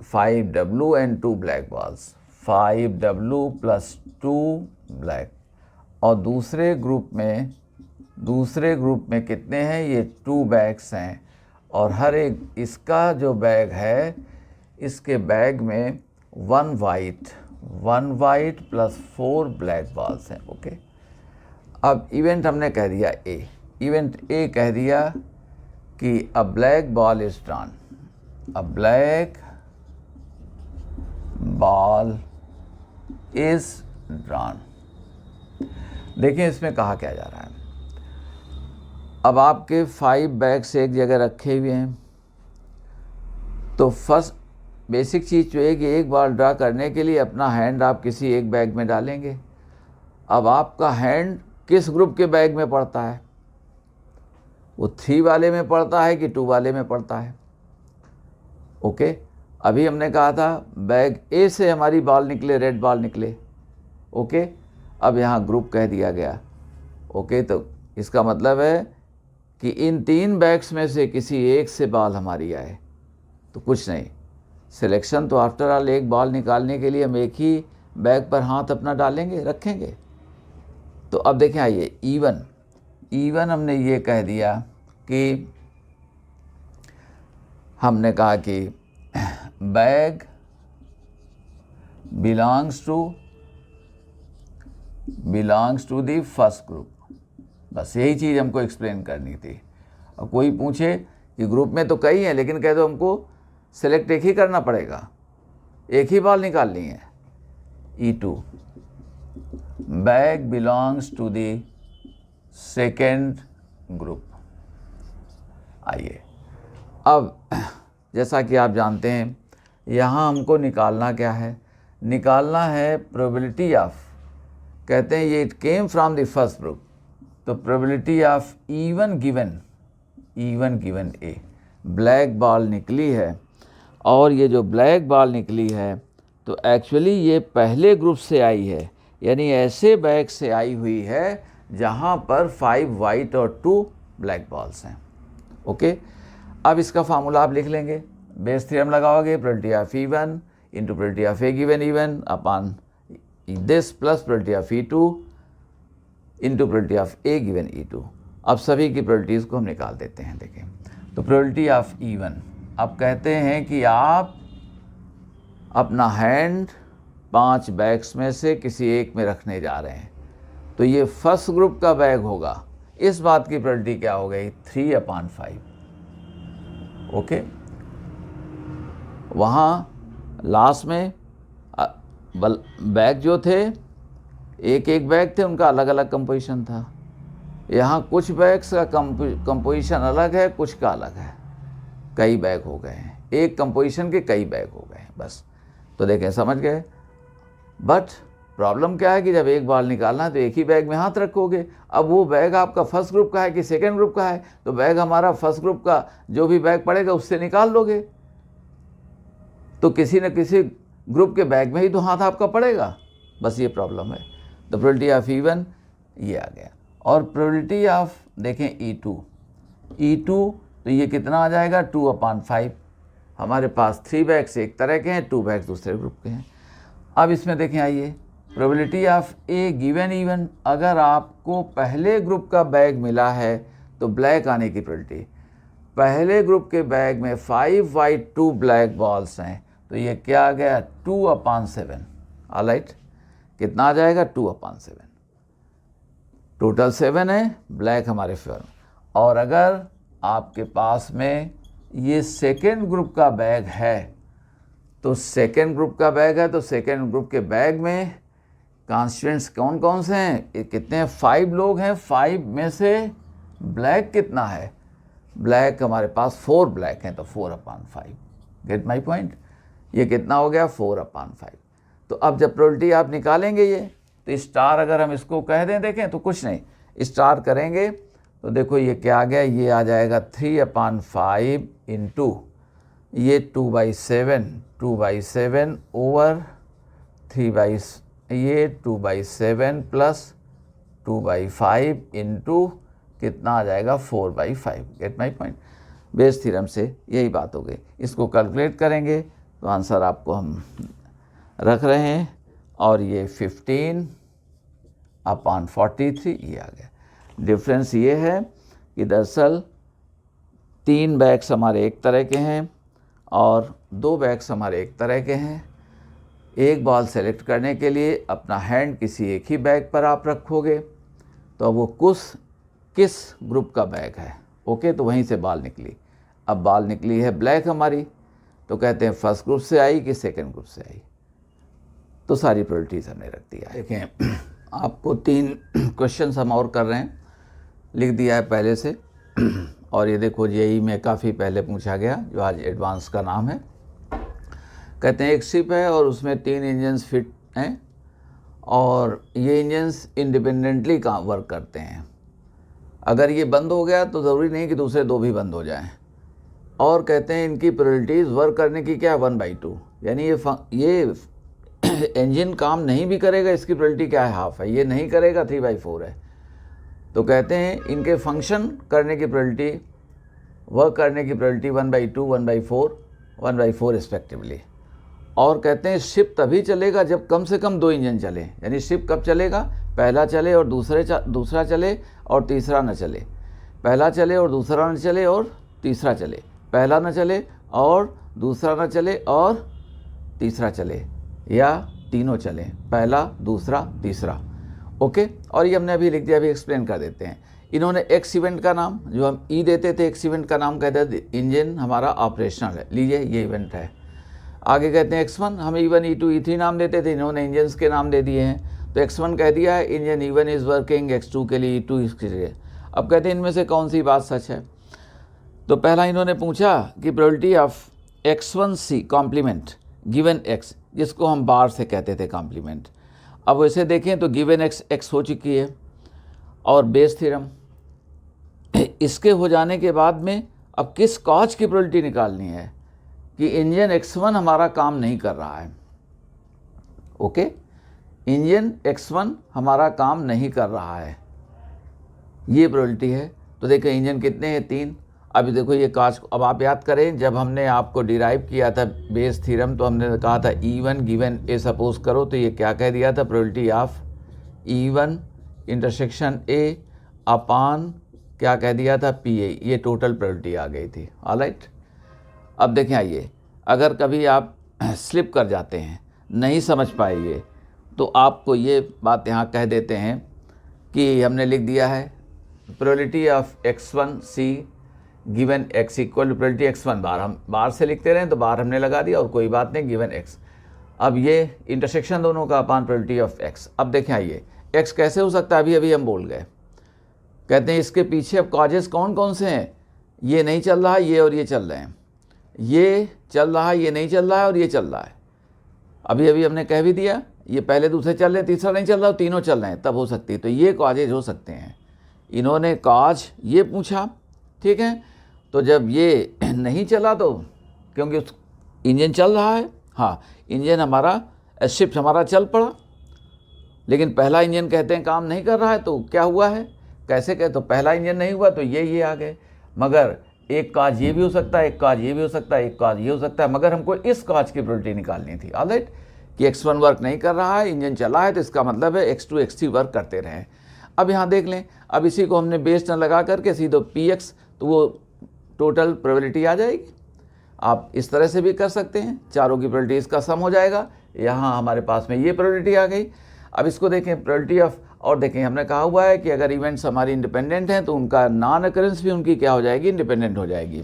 5W and 2 black balls, 5W plus 2 black। और दूसरे ग्रुप में कितने हैं, ये 2 बैग्स हैं, और हर एक इसका जो बैग है, इसके बैग में 1 वाइट प्लस 4 ब्लैक बॉल्स हैं। ओके, अब इवेंट हमने कह दिया इवेंट ए कह दिया कि अ black ball is drawn, a black ball is drawn. देखिए इसमें कहा क्या जा रहा है। अब आपके 5 बैग्स एक जगह रखे हुए हैं, तो फर्स्ट बेसिक चीज़ जो है कि एक बार ड्रा करने के लिए अपना हैंड आप किसी एक बैग में डालेंगे। अब आपका हैंड किस ग्रुप के बैग में पड़ता है, वो 3 वाले में पड़ता है कि 2 वाले में पड़ता है। ओके, अभी हमने कहा था बैग ए से हमारी बॉल निकले, रेड बॉल निकले। ओके, अब यहाँ ग्रुप कह दिया गया। ओके, तो इसका मतलब है कि इन 3 बैग्स में से किसी एक से बॉल हमारी आए तो कुछ नहीं, सिलेक्शन तो आफ्टर ऑल एक बॉल निकालने के लिए हम एक ही बैग पर हाथ अपना डालेंगे, रखेंगे। तो अब देखें, आइए इवन हमने ये कह दिया कि हमने कहा कि bag belongs to the first group. बस यही चीज़ हमको एक्सप्लेन करनी थी। और कोई पूछे कि ग्रुप में तो कई हैं, लेकिन कह दो हमको सेलेक्ट एक ही करना पड़ेगा, एक ही बॉल निकालनी है। E2 bag belongs to the second group. आइए, अब जैसा कि आप जानते हैं यहाँ हमको निकालना क्या है, निकालना है प्रोबेबिलिटी ऑफ, कहते हैं ये it came from the first group, तो probability of E one given A. Black ball निकली है, और ये जो ब्लैक बॉल निकली है तो एक्चुअली ये पहले ग्रुप से आई है, यानी ऐसे बैग से आई हुई है जहाँ पर 5 वाइट और 2 ब्लैक बॉल्स हैं। ओके, अब इसका फार्मूला आप लिख लेंगे, बेस थ्योरम लगाओगे, probability of E1 into probability of A given E1 upon this plus probability of E2 into probability of A given E2। अब सभी की प्रोबेबिलिटीज़ को हम निकाल देते हैं। देखें, तो प्रोबेबिलिटी ऑफ E1, अब कहते हैं कि आप अपना हैंड 5 बैग्स में से किसी एक में रखने जा रहे हैं, तो ये फर्स्ट ग्रुप का बैग होगा। इस बात की प्रोबेबिलिटी क्या हो गई, 3/5। ओके, वहाँ लास्ट में बैग जो थे, एक बैग थे, उनका अलग अलग कंपोजिशन था। यहाँ कुछ बैग्स का कंपोजिशन अलग है, कुछ का अलग है, कई बैग हो गए हैं, एक कंपोजिशन के कई बैग हो गए हैं। बस, तो देखें, समझ गए। बट प्रॉब्लम क्या है कि जब एक बॉल निकालना है तो एक ही बैग में हाथ रखोगे। अब वो बैग आपका फर्स्ट ग्रुप का है कि सेकेंड ग्रुप का है, तो बैग हमारा फर्स्ट ग्रुप का जो भी बैग पड़ेगा उससे निकाल लोगे, तो किसी न किसी ग्रुप के बैग में ही तो हाथ आपका पड़ेगा। बस ये प्रॉब्लम है। तो प्रोबेबिलिटी ऑफ E1 ये आ गया, और प्रोबेबिलिटी ऑफ देखें E2 तो ये कितना आ जाएगा, 2/5। हमारे पास 3 बैग्स एक तरह के हैं, 2 बैग्स दूसरे ग्रुप के हैं। अब इसमें देखें, आइए, probability of A given E1, अगर आपको पहले ग्रुप का बैग मिला है तो ब्लैक आने की प्रोबेबिलिटी, पहले ग्रुप के बैग में 5 वाइट 2 ब्लैक बॉल्स हैं, तो ये क्या आ गया, 2/7। ऑलराइट, कितना आ जाएगा, 2/7। टोटल 7 है, ब्लैक हमारे फेवर में। और अगर आपके पास में ये सेकेंड ग्रुप का बैग है, तो सेकेंड ग्रुप का बैग है, तो सेकेंड ग्रुप के बैग में कॉन्स्टिट्यूएंट्स कौन कौन से हैं, कितने हैं, 5 लोग हैं। 5 में से ब्लैक कितना है, ब्लैक हमारे पास 4 ब्लैक हैं, तो 4/5। गेट माई पॉइंट, ये कितना हो गया, 4/5। तो अब जब प्रोबेबिलिटी आप निकालेंगे ये, तो स्टार अगर हम इसको कह दें, देखें तो कुछ नहीं, स्टार करेंगे तो देखो ये क्या आ गया, ये आ जाएगा 3/5 इंटू ये 2/7 ओवर 2/7 प्लस 2/5 इंटू कितना आ जाएगा, 4/5। Gate my point. Bayes theorem से यही बात हो गई। इसको कैलकुलेट करेंगे तो आंसर आपको हम रख रहे हैं, और ये 15/43 ये आ गया। डिफरेंस ये है कि दरअसल 3 बैग्स हमारे एक तरह के हैं और 2 बैग्स हमारे एक तरह के हैं। एक बॉल सेलेक्ट करने के लिए अपना हैंड किसी एक ही बैग पर आप रखोगे, तो वो किस ग्रुप का बैग है। ओके, तो वहीं से बॉल निकली। अब बॉल निकली है ब्लैक हमारी, तो कहते हैं फर्स्ट ग्रुप से आई कि सेकेंड ग्रुप से आई, तो सारी प्रोबेबिलिटीज़ हमने रख दिया। देखें, आपको 3 क्वेश्चंस हम और कर रहे हैं, लिख दिया है पहले से और ये देखो जेईई में काफ़ी पहले पूछा गया, जो आज एडवांस का नाम है। कहते हैं एक शिप है और उसमें 3 इंजन्स फिट हैं और ये इंजन्स इंडिपेंडेंटली काम वर्क करते हैं। अगर ये बंद हो गया तो ज़रूरी नहीं कि दूसरे 2 भी बंद हो जाएं। और कहते हैं इनकी प्रायोरिटीज़ वर्क करने की क्या है, 1/2, यानी ये इंजन काम नहीं भी करेगा, इसकी प्रायोरिटी क्या है, हाफ है। ये नहीं करेगा, 3/4 है। तो कहते हैं इनके फंक्शन करने की प्रायोरिटी, वर्क करने की प्रायोरिटी 1/2, 1/4, 1/4 रिस्पेक्टिवली। और कहते हैं शिप तभी चलेगा जब कम से कम 2 इंजन चले। यानी शिप कब चलेगा, पहला चले और दूसरा चले और तीसरा न चले, पहला चले और दूसरा न चले और तीसरा चले, पहला न चले और दूसरा न चले और तीसरा चले, या तीनों चलें, पहला दूसरा तीसरा। ओके, और ये हमने अभी लिख दिया, अभी एक्सप्लेन कर देते हैं। इन्होंने एक्स इवेंट का नाम, जो हम ई देते थे, एक्स इवेंट का नाम कहते थे इंजन हमारा ऑपरेशनल है, लीजिए ये इवेंट है। आगे कहते हैं x1, हम E1, E2, E3 नाम देते थे, इन्होंने इंजन्स के नाम दे दिए हैं। तो x1 कह दिया है engine E1 is working, x2 के लिए E2 इसके लिए। अब कहते हैं इनमें से कौन सी बात सच है। तो पहला इन्होंने पूछा कि priority of x1c complement given x, जिसको हम बार से कहते थे कॉम्प्लीमेंट। अब वैसे देखें तो गिवन x हो चुकी है और बेस थ्योरम इसके हो जाने के बाद में अब किस कॉज की प्रायोरिटी निकालनी है कि इंजन x1 हमारा काम नहीं कर रहा है। ओके, इंजन x1 हमारा काम नहीं कर रहा है, ये प्रायोरिटी है। तो देखो इंजन कितने हैं, 3। अभी देखो ये काज, अब आप याद करें जब हमने आपको डिराइव किया था बेस थ्योरम, तो हमने कहा था E1 गिवन ए सपोज करो, तो ये क्या कह दिया था, priority of E1 intersection A upon क्या कह दिया था, PA, ये टोटल प्रायोरिटी आ गई थी। ऑलराइट, अब देखें आइए, अगर कभी आप स्लिप कर जाते हैं, नहीं समझ पाएंगे, तो आपको ये बात यहाँ कह देते हैं कि हमने लिख दिया है priority of x1c given x equal priority x1 बार, हम बार से लिखते रहें तो बार हमने लगा दिया और कोई बात नहीं, गिवन x। अब ये इंटरसेक्शन दोनों का अपान प्रायोरिटी ऑफ x। अब देखें आइए x कैसे हो सकता है, अभी हम बोल गए। कहते हैं इसके पीछे अब कॉजेस कौन कौन से हैं, ये नहीं चल रहा है, ये और ये चल रहे हैं, ये चल रहा है, ये नहीं चल रहा है और ये चल रहा है। अभी हमने कह भी दिया ये पहले दूसरे चल रहे हैं, तीसरा नहीं चल रहा, तीनों चल रहे हैं, तब हो सकती है। तो ये कॉजेज हो सकते हैं। इन्होंने कॉज ये पूछा, ठीक है। तो जब ये नहीं चला तो क्योंकि उस इंजन चल रहा है, हाँ इंजन हमारा शिफ्ट हमारा चल पड़ा, लेकिन पहला इंजन कहते हैं काम नहीं कर रहा है, तो क्या हुआ है, कैसे कहे, तो पहला इंजन नहीं हुआ तो ये आ गए। मगर एक काज ये भी हो सकता है, एक काज ये भी हो सकता है, एक काज ये हो सकता है, मगर हमको इस काज की प्रायोरिटी निकालनी थी। ऑलराइट, कि x1 वर्क नहीं कर रहा है, इंजन चला है, तो इसका मतलब है x2 x3 वर्क करते रहे। अब यहाँ देख लें, अब इसी को हमने बेस न लगा करके सीधे px, तो वो टोटल प्रोबेबिलिटी आ जाएगी। आप इस तरह से भी कर सकते हैं, चारों की प्रोबेबिलिटीज़ का सम हो जाएगा। यहाँ हमारे पास में ये प्रोबेबिलिटी आ गई। अब इसको देखें प्रोबेबिलिटी ऑफ, और देखें हमने कहा हुआ है कि अगर इवेंट्स हमारी इंडिपेंडेंट हैं तो उनका नॉन अकरेंस भी उनकी क्या हो जाएगी, इंडिपेंडेंट हो जाएगी।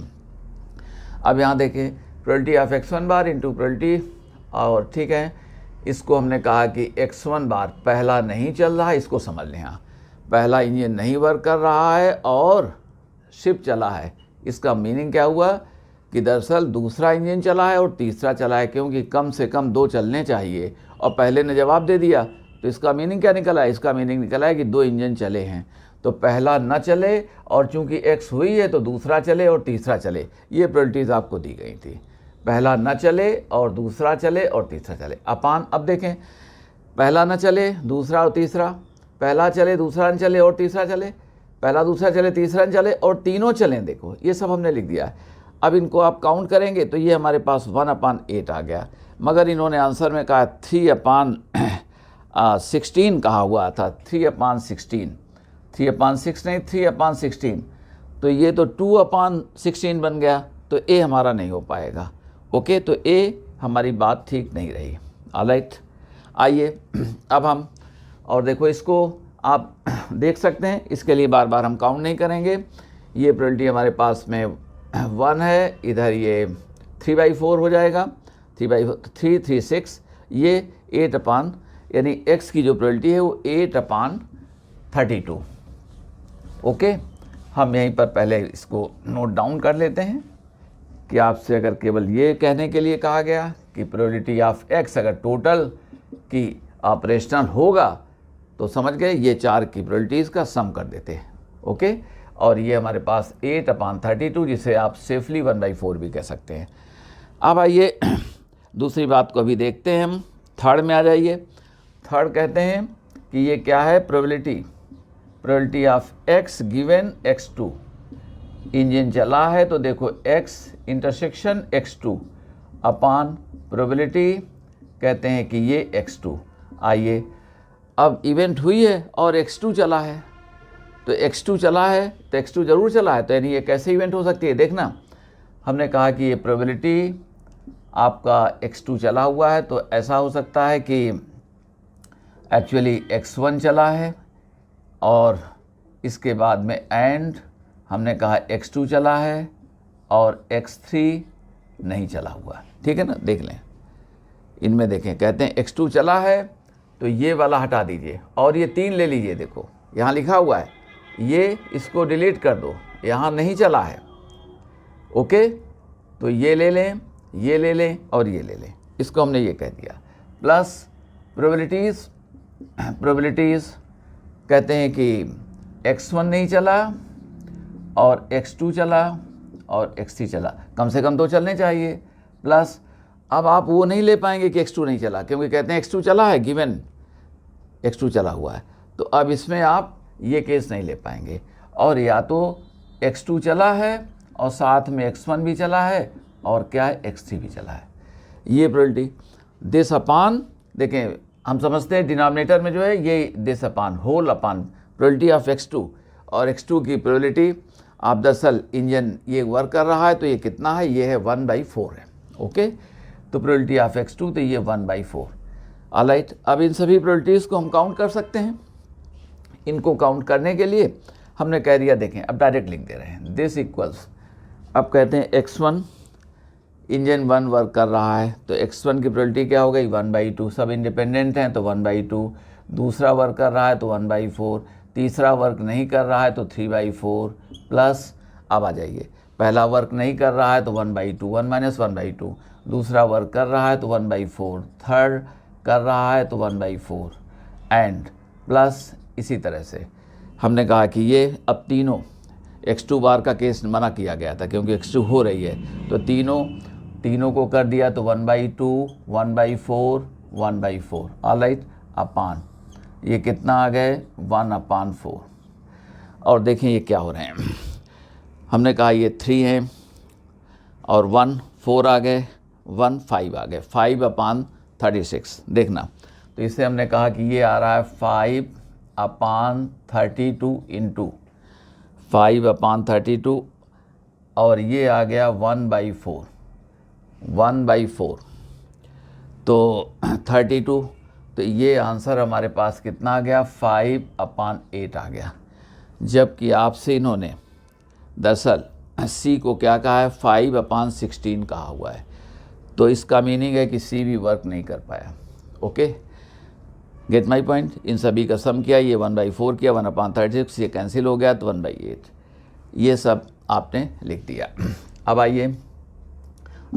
अब यहाँ देखें probability of x1 bar into probability, और ठीक है, इसको हमने कहा कि x1 बार पहला नहीं चल रहा है, इसको समझ लें, यहाँ पहला इंजन नहीं वर्क कर रहा है और शिप चला है। इसका मीनिंग क्या हुआ कि दरअसल दूसरा इंजन चला है और तीसरा चला है, क्योंकि कम से कम 2 चलने चाहिए और पहले ने जवाब दे दिया। तो इसका मीनिंग क्या निकला है, इसका मीनिंग निकला है कि 2 इंजन चले हैं, तो पहला न चले और चूंकि x हुई है तो दूसरा चले और तीसरा चले। ये प्रोबेबिलिटीज़ आपको दी गई थी, पहला न चले और दूसरा चले और तीसरा चले अपान। अब देखें पहला न चले दूसरा और तीसरा, पहला चले दूसरा न चले और तीसरा चले, पहला दूसरा चले तीसरा न चले और तीनों चलें। देखो ये सब हमने लिख दिया है। अब इनको आप काउंट करेंगे तो ये हमारे पास 1/8 आ गया, मगर इन्होंने आंसर में कहा 3/16 कहा हुआ था, 3/16, 3/6 नहीं 3/16, तो ये तो 2/16 बन गया, तो ए हमारा नहीं हो पाएगा। ओके, तो ए हमारी बात ठीक नहीं रही। ऑलराइट, आइए अब हम, और देखो इसको आप देख सकते हैं, इसके लिए बार बार हम काउंट नहीं करेंगे। ये प्रोबेबिलिटी हमारे पास में 1 है, इधर ये 3/4 हो जाएगा, 3/4 3 3 6, ये 8/, यानी x की जो प्रोबेबिलिटी है वो 8/32। ओके, हम यहीं पर पहले इसको नोट डाउन कर लेते हैं कि आपसे अगर केवल ये कहने के लिए कहा गया कि प्रोबेबिलिटी ऑफ x अगर टोटल की ऑपरेशनल होगा तो समझ गए ये 4 की प्रोबेबिलिटीज़ का सम कर देते हैं। ओके, और ये हमारे पास 8/32 जिसे आप सेफली 1/4 भी कह सकते हैं। अब आइए दूसरी बात को अभी देखते हैं हम। थर्ड में आ जाइए। थर्ड कहते हैं कि ये क्या है, probability of x given x2। Engine चला है तो देखो x इंटरसेक्शन x2 अपान प्रोबेबिलिटी कहते हैं कि ये x2। आइए, अब इवेंट हुई है और x2 चला है, तो x2 चला है तो x2 ज़रूर चला है, तो यानी ये कैसे इवेंट हो सकती है। देखना, हमने कहा कि ये प्रोबेबिलिटी आपका x2 चला हुआ है, तो ऐसा हो सकता है कि एक्चुअली x1 चला है और इसके बाद में एंड हमने कहा x2 चला है और x3 नहीं चला हुआ। ठीक है ना, देख लें इनमें, देखें कहते हैं x2 चला है तो ये वाला हटा दीजिए और ये 3 ले लीजिए। देखो यहाँ लिखा हुआ है, ये इसको डिलीट कर दो, यहाँ नहीं चला है। ओके, तो ये ले लें, ये ले लें और ये ले लें, इसको हमने ये कह दिया। प्लस प्रोबेबिलिटीज़ कहते हैं कि x1 नहीं चला और x2 चला और x3 चला, कम से कम 2 चलने चाहिए। प्लस अब आप वो नहीं ले पाएंगे कि x2 नहीं चला, क्योंकि कहते हैं x2 चला है, गिवन x2 चला हुआ है, तो अब इसमें आप ये केस नहीं ले पाएंगे। और या तो x2 चला है और साथ में x1 भी चला है और क्या है, x3 भी चला है। ये प्रोबेबिलिटी दिस अपान, देखें हम समझते हैं डिनोमिनेटर में जो है ये this upon whole upon probability of x2, और x2 की प्रोबेबिलिटी आप दरअसल इंजन ये वर्क कर रहा है तो ये कितना है, ये है 1/4 है। ओके, तो प्रोबेबिलिटी ऑफ x2 तो ये 1/4। ऑलराइट, अब इन सभी प्रोबेबिलिटीज़ को हम काउंट कर सकते हैं। इनको काउंट करने के लिए हमने कह दिया, देखें अब डायरेक्ट लिख दे रहे हैं, दिस इक्वल्स, अब कहते हैं x1, इंजन 1 वर्क कर रहा है तो x1 की प्रोबेबिलिटी क्या हो गई, 1/2, सब इंडिपेंडेंट हैं तो 1/2, दूसरा वर्क कर रहा है तो 1/4, तीसरा वर्क नहीं कर रहा है तो 3/4, प्लस अब आ जाइए, पहला वर्क नहीं कर रहा है तो 1/2, 1 - 1/2, दूसरा वर्क कर रहा है तो 1/4, थर्ड कर रहा है तो 1/4 एंड प्लस इसी तरह से। हमने कहा कि ये अब तीनों x2 बार का केस मना किया गया था क्योंकि x2 हो रही है, तो तीनों को कर दिया तो 1/2, 1/4, 1/4। ऑलराइट, अपान ये कितना आ गए, 1/4। और देखें ये क्या हो रहे हैं, हमने कहा ये 3 हैं और 1 4 आ गए, 1 5 आ गए, 5/36। देखना, तो इससे हमने कहा कि ये आ रहा है 5/32 इंटू 5/32 और ये आ गया 1/4, 1/4 तो 32, तो ये आंसर हमारे पास कितना आ गया, 5/8 आ गया। जबकि आपसे इन्होंने दरअसल C को क्या कहा है, 5/16 कहा हुआ है, तो इसका मीनिंग है कि C भी वर्क नहीं कर पाया। Okay, get my point. इन सभी का सम किया, ये 1/4 किया, 1/36, ये कैंसिल हो गया तो 1/8, ये सब आपने लिख दिया। अब आइए,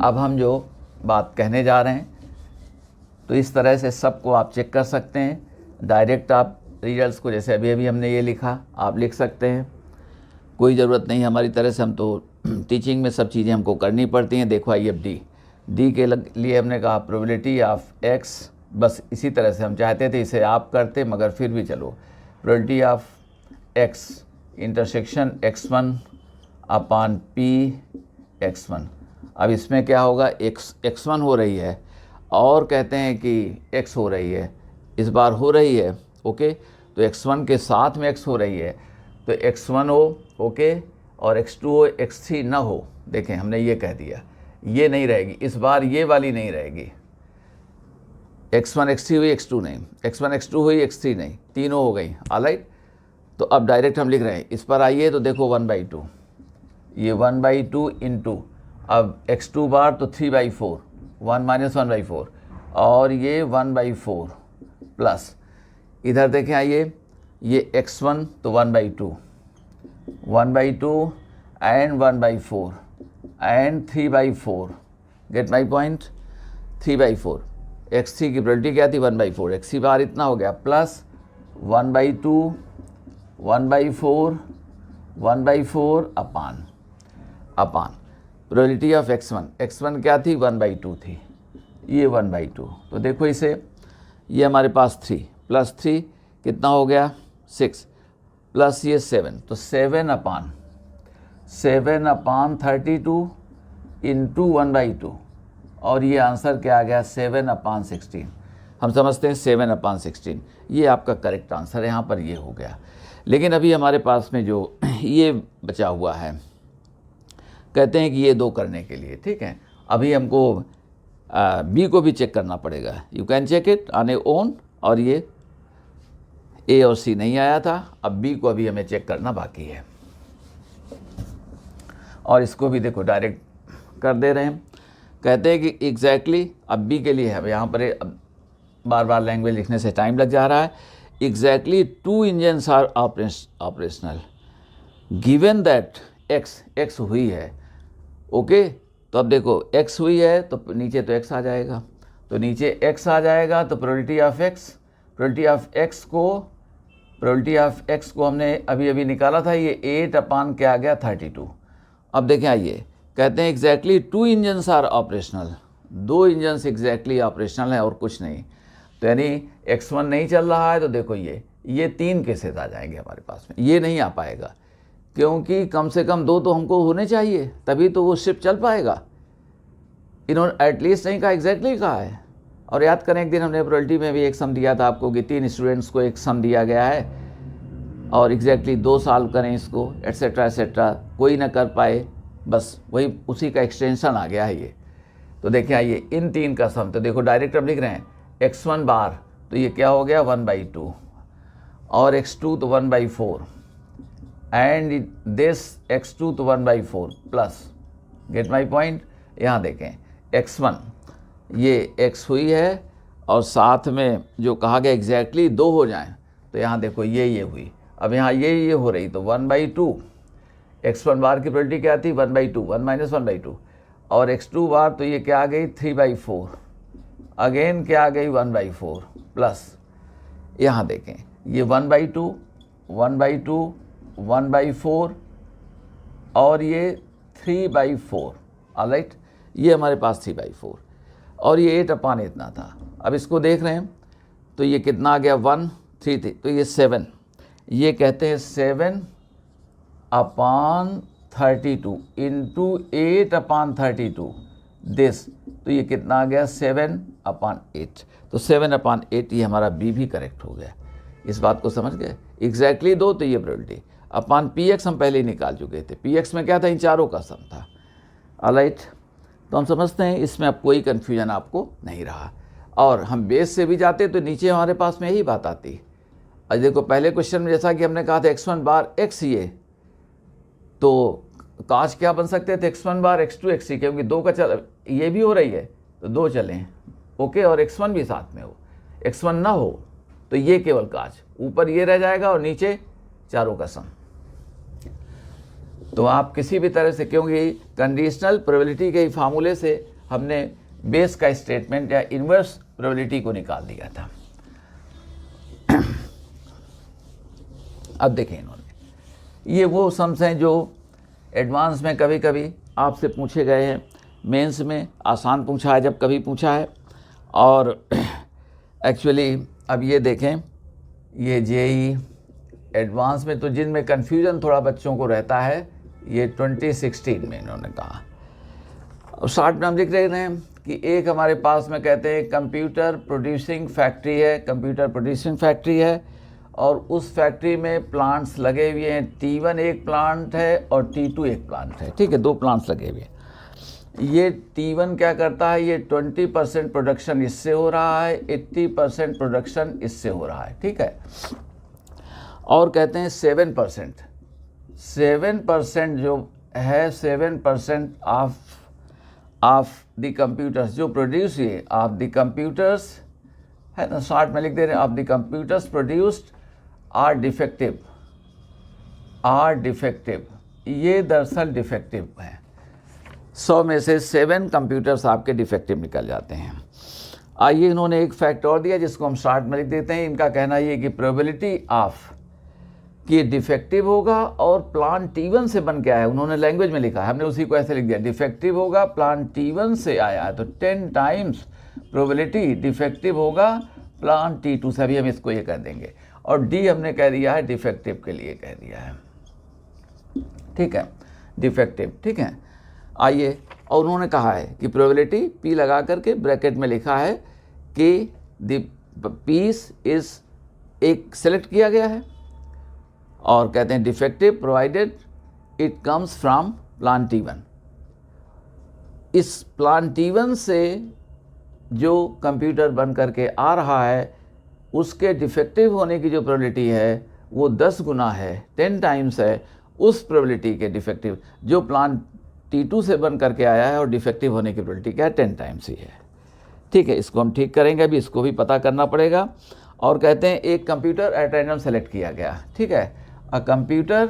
अब हम जो बात कहने जा रहे हैं तो इस तरह से सबको आप चेक कर सकते हैं। डायरेक्ट आप रिजल्ट्स को, जैसे अभी अभी हमने ये लिखा, आप लिख सकते हैं, कोई ज़रूरत नहीं हमारी तरह से, हम तो टीचिंग में सब चीज़ें हमको करनी पड़ती हैं। देखो आइए, अब डी के लिए हमने कहा प्रोबेबिलिटी ऑफ x, बस इसी तरह से हम चाहते थे इसे आप करते, मगर फिर भी चलो, probability of x intersection x1 upon p x1। अब इसमें क्या होगा, x1 हो रही है और कहते हैं कि x हो रही है, इस बार हो रही है। ओके, तो x1 के साथ में x हो रही है, तो x1 हो, ओके, और x2 हो, x3 ना हो। देखें हमने ये कह दिया, ये नहीं रहेगी इस बार, ये वाली नहीं रहेगी, x1 x3 हुई, x2 नहीं, x1 x2 हुई, x3 नहीं, तीनों हो गई। ऑलराइट, तो अब डायरेक्ट हम लिख रहे हैं, इस पर आइए तो देखो 1/2, ये 1/2 इंटू, अब x2 बार तो 3/4, 1 - 1/4, और ये 1/4 प्लस इधर देखें आइए, ये x1 तो 1/2 and 1/4 and 3/4, gate my point, 3/4। x3 की प्रोबेबिलिटी क्या थी 1/4, x3 बार इतना हो गया, plus 1/2 1/4 upon probability of x1 क्या थी 1/2 थी, ये 1/2। तो देखो इसे, ये हमारे पास 3 + 3 कितना हो गया 6 प्लस ये 7, तो 7/32 इंटू 1/2, और ये आंसर क्या आ गया 7/16। हम समझते हैं 7/16 ये आपका करेक्ट आंसर है, यहाँ पर ये हो गया। लेकिन अभी हमारे पास में जो ये बचा हुआ है, कहते हैं कि ये 2 करने के लिए, ठीक है, अभी हमको बी को भी चेक करना पड़ेगा। You can check it on a own, और ये ए और सी नहीं आया था, अब बी को अभी हमें चेक करना बाकी है, और इसको भी देखो डायरेक्ट कर दे रहे हैं। कहते हैं कि एग्जैक्टली अब बी के लिए है, यहाँ पर बार बार लैंग्वेज लिखने से टाइम लग जा रहा है। Exactly 2 engines are operational given that X हुई है, ओके। तो अब देखो x हुई है तो नीचे तो x आ जाएगा, तो नीचे x आ जाएगा, तो प्रोबेबिलिटी ऑफ x को हमने अभी निकाला था, ये 8 क्या आ गया 32। अब देखें आइए, कहते हैं exactly 2 engines are operational, 2 engines exactly operational है और कुछ नहीं, तो यानी x1 नहीं चल रहा है, तो देखो ये 3 केसेस आ जाएंगे हमारे पास में, ये नहीं आ पाएगा, क्योंकि कम से कम 2 तो हमको होने चाहिए, तभी तो वो शिप चल पाएगा। इन्होंने एटलीस्ट नहीं कहा, एग्जैक्टली कहा है। और याद करें, एक दिन हमने प्रोबेबिलिटी में भी एक सम दिया था आपको कि 3 स्टूडेंट्स को एक सम दिया गया है, और एग्जैक्टली 2 सॉल्व करें इसको, एट्सेट्रा, कोई ना कर पाए, बस वही उसी का एक्सटेंशन आ गया है ये। तो देखिए आइए, इन 3 का सम, तो देखो डायरेक्ट अब लिख रहे हैं x1 बार, तो ये क्या हो गया 1/2, और x2 तो 1/4 एंड दिस x2 तो 1/4 प्लस, गेट माई पॉइंट। यहाँ देखें x1 ये x हुई है, और साथ में जो कहा गया एग्जैक्टली 2 हो जाएं, तो यहाँ देखो ये हुई, अब यहाँ ये हो रही, तो 1/2 x1 बार की प्रोबेबिलिटी क्या थी 1/2, 1 - 1/2, और x2 बार तो ये क्या आ गई 3/4, अगेन क्या आ गई 1/4 प्लस, यहाँ देखें ये 1/2 1/4 और ये 3/4, ऑलराइट, ये हमारे पास 3/4, और ये 8 इतना था। अब इसको देख रहे हैं, तो ये कितना आ गया 1 3 थी, तो ये 7, ये कहते हैं 7/32 इंटू 8/32 दिस, तो ये कितना आ गया 7/8, तो 7/8 ये हमारा बी भी करेक्ट हो गया। इस बात को समझ गए, एग्जैक्टली 2 तो ये प्रोबेबिलिटी अपान px हम पहले ही निकाल चुके थे, px में क्या था इन चारों का सम था, ऑलराइट। तो हम समझते हैं इसमें अब कोई कन्फ्यूजन आपको नहीं रहा, और हम बेस से भी जाते तो नीचे हमारे पास में यही बात आती। अब देखो पहले क्वेश्चन में जैसा कि हमने कहा था x1 बार x ये, तो काश क्या बन सकते थे x1 बार x2 x, क्योंकि 2 का चल, ये भी हो रही है तो 2 चलें, ओके, और x1 भी साथ में हो, x1 ना हो तो ये केवल काश, ऊपर ये रह जाएगा और नीचे चारों का सम। तो आप किसी भी तरह से, क्योंकि कंडीशनल प्रोबेबिलिटी के फार्मूले से हमने बेस का स्टेटमेंट या इन्वर्स प्रोबेबिलिटी को निकाल दिया था। अब देखें, इन्होंने ये वो सम्स हैं जो एडवांस में कभी कभी आपसे पूछे गए हैं, मेंस में आसान पूछा है जब कभी पूछा है, और एक्चुअली अब ये देखें, ये जेई एडवांस में तो जिनमें कन्फ्यूजन थोड़ा बच्चों को रहता है, ये 2016 में इन्होंने कहा। और शॉर्ट में हम लिख रहे हैं कि एक हमारे पास में कहते हैं कंप्यूटर प्रोड्यूसिंग फैक्ट्री है, और उस फैक्ट्री में प्लांट्स लगे हुए हैं, T1 एक प्लांट है और T2 एक प्लांट है, ठीक है, 2 प्लांट्स लगे हुए हैं। ये T1 क्या करता है, ये 20% प्रोडक्शन इससे हो रहा है, 80% प्रोडक्शन इससे हो रहा है, ठीक है। और कहते हैं 7% जो है 7% ऑफ द कंप्यूटर्स जो प्रोड्यूस हुए, ऑफ द कंप्यूटर्स है ना, शॉर्ट में लिख दे रहे हैं, of the computers produced are defective, ये दरअसल डिफेक्टिव है। 100 में से 7 कंप्यूटर्स आपके डिफेक्टिव निकल जाते हैं। आइए इन्होंने एक फैक्ट और दिया जिसको हम शॉर्ट में लिख देते हैं। इनका कहना ये कि प्रोबेबिलिटी ऑफ कि डिफेक्टिव होगा और प्लान T1 से बन के आया है, उन्होंने लैंग्वेज में लिखा है, हमने उसी को ऐसे लिख दिया, डिफेक्टिव होगा प्लान T1 से आया है, तो 10 टाइम्स प्रोबेबिलिटी डिफेक्टिव होगा प्लान T2 से। अभी हम इसको ये कर देंगे। और डी हमने कह दिया है डिफेक्टिव के लिए कह दिया है, ठीक है, डिफेक्टिव, ठीक है। आइए, और उन्होंने कहा है कि प्रोबेबिलिटी पी लगा करके ब्रैकेट में लिखा है कि द पीस इज एक सेलेक्ट किया गया है और कहते हैं defective provided it comes from plan T1। इस प्लान T1 से जो कंप्यूटर बन करके आ रहा है उसके डिफेक्टिव होने की जो प्रोबेबिलिटी है वो 10 गुना है, 10 टाइम्स है उस प्रोबेबिलिटी के डिफेक्टिव जो प्लान T2 से बन करके आया है, और डिफेक्टिव होने की प्रोबेबिलिटी क्या है, 10 टाइम्स ही है, ठीक है। इसको हम ठीक करेंगे, अभी इसको भी पता करना पड़ेगा। और कहते हैं एक कंप्यूटर एट रैंडम सेलेक्ट किया गया, ठीक है, a computer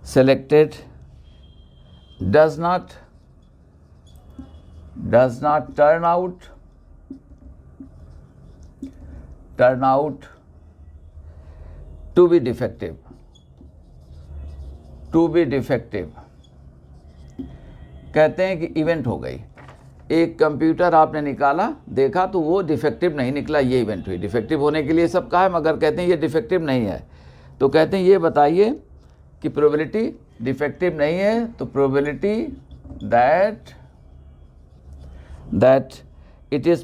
selected does not turn out to be defective, कहते हैं कि इवेंट हो गई। एक कंप्यूटर आपने निकाला, देखा तो वो डिफेक्टिव नहीं निकला, ये इवेंट हुई। डिफेक्टिव होने के लिए सब कहा है, मगर कहते हैं ये डिफेक्टिव नहीं है, तो कहते हैं ये बताइए कि प्रोबेबिलिटी डिफेक्टिव नहीं है, तो probability that it is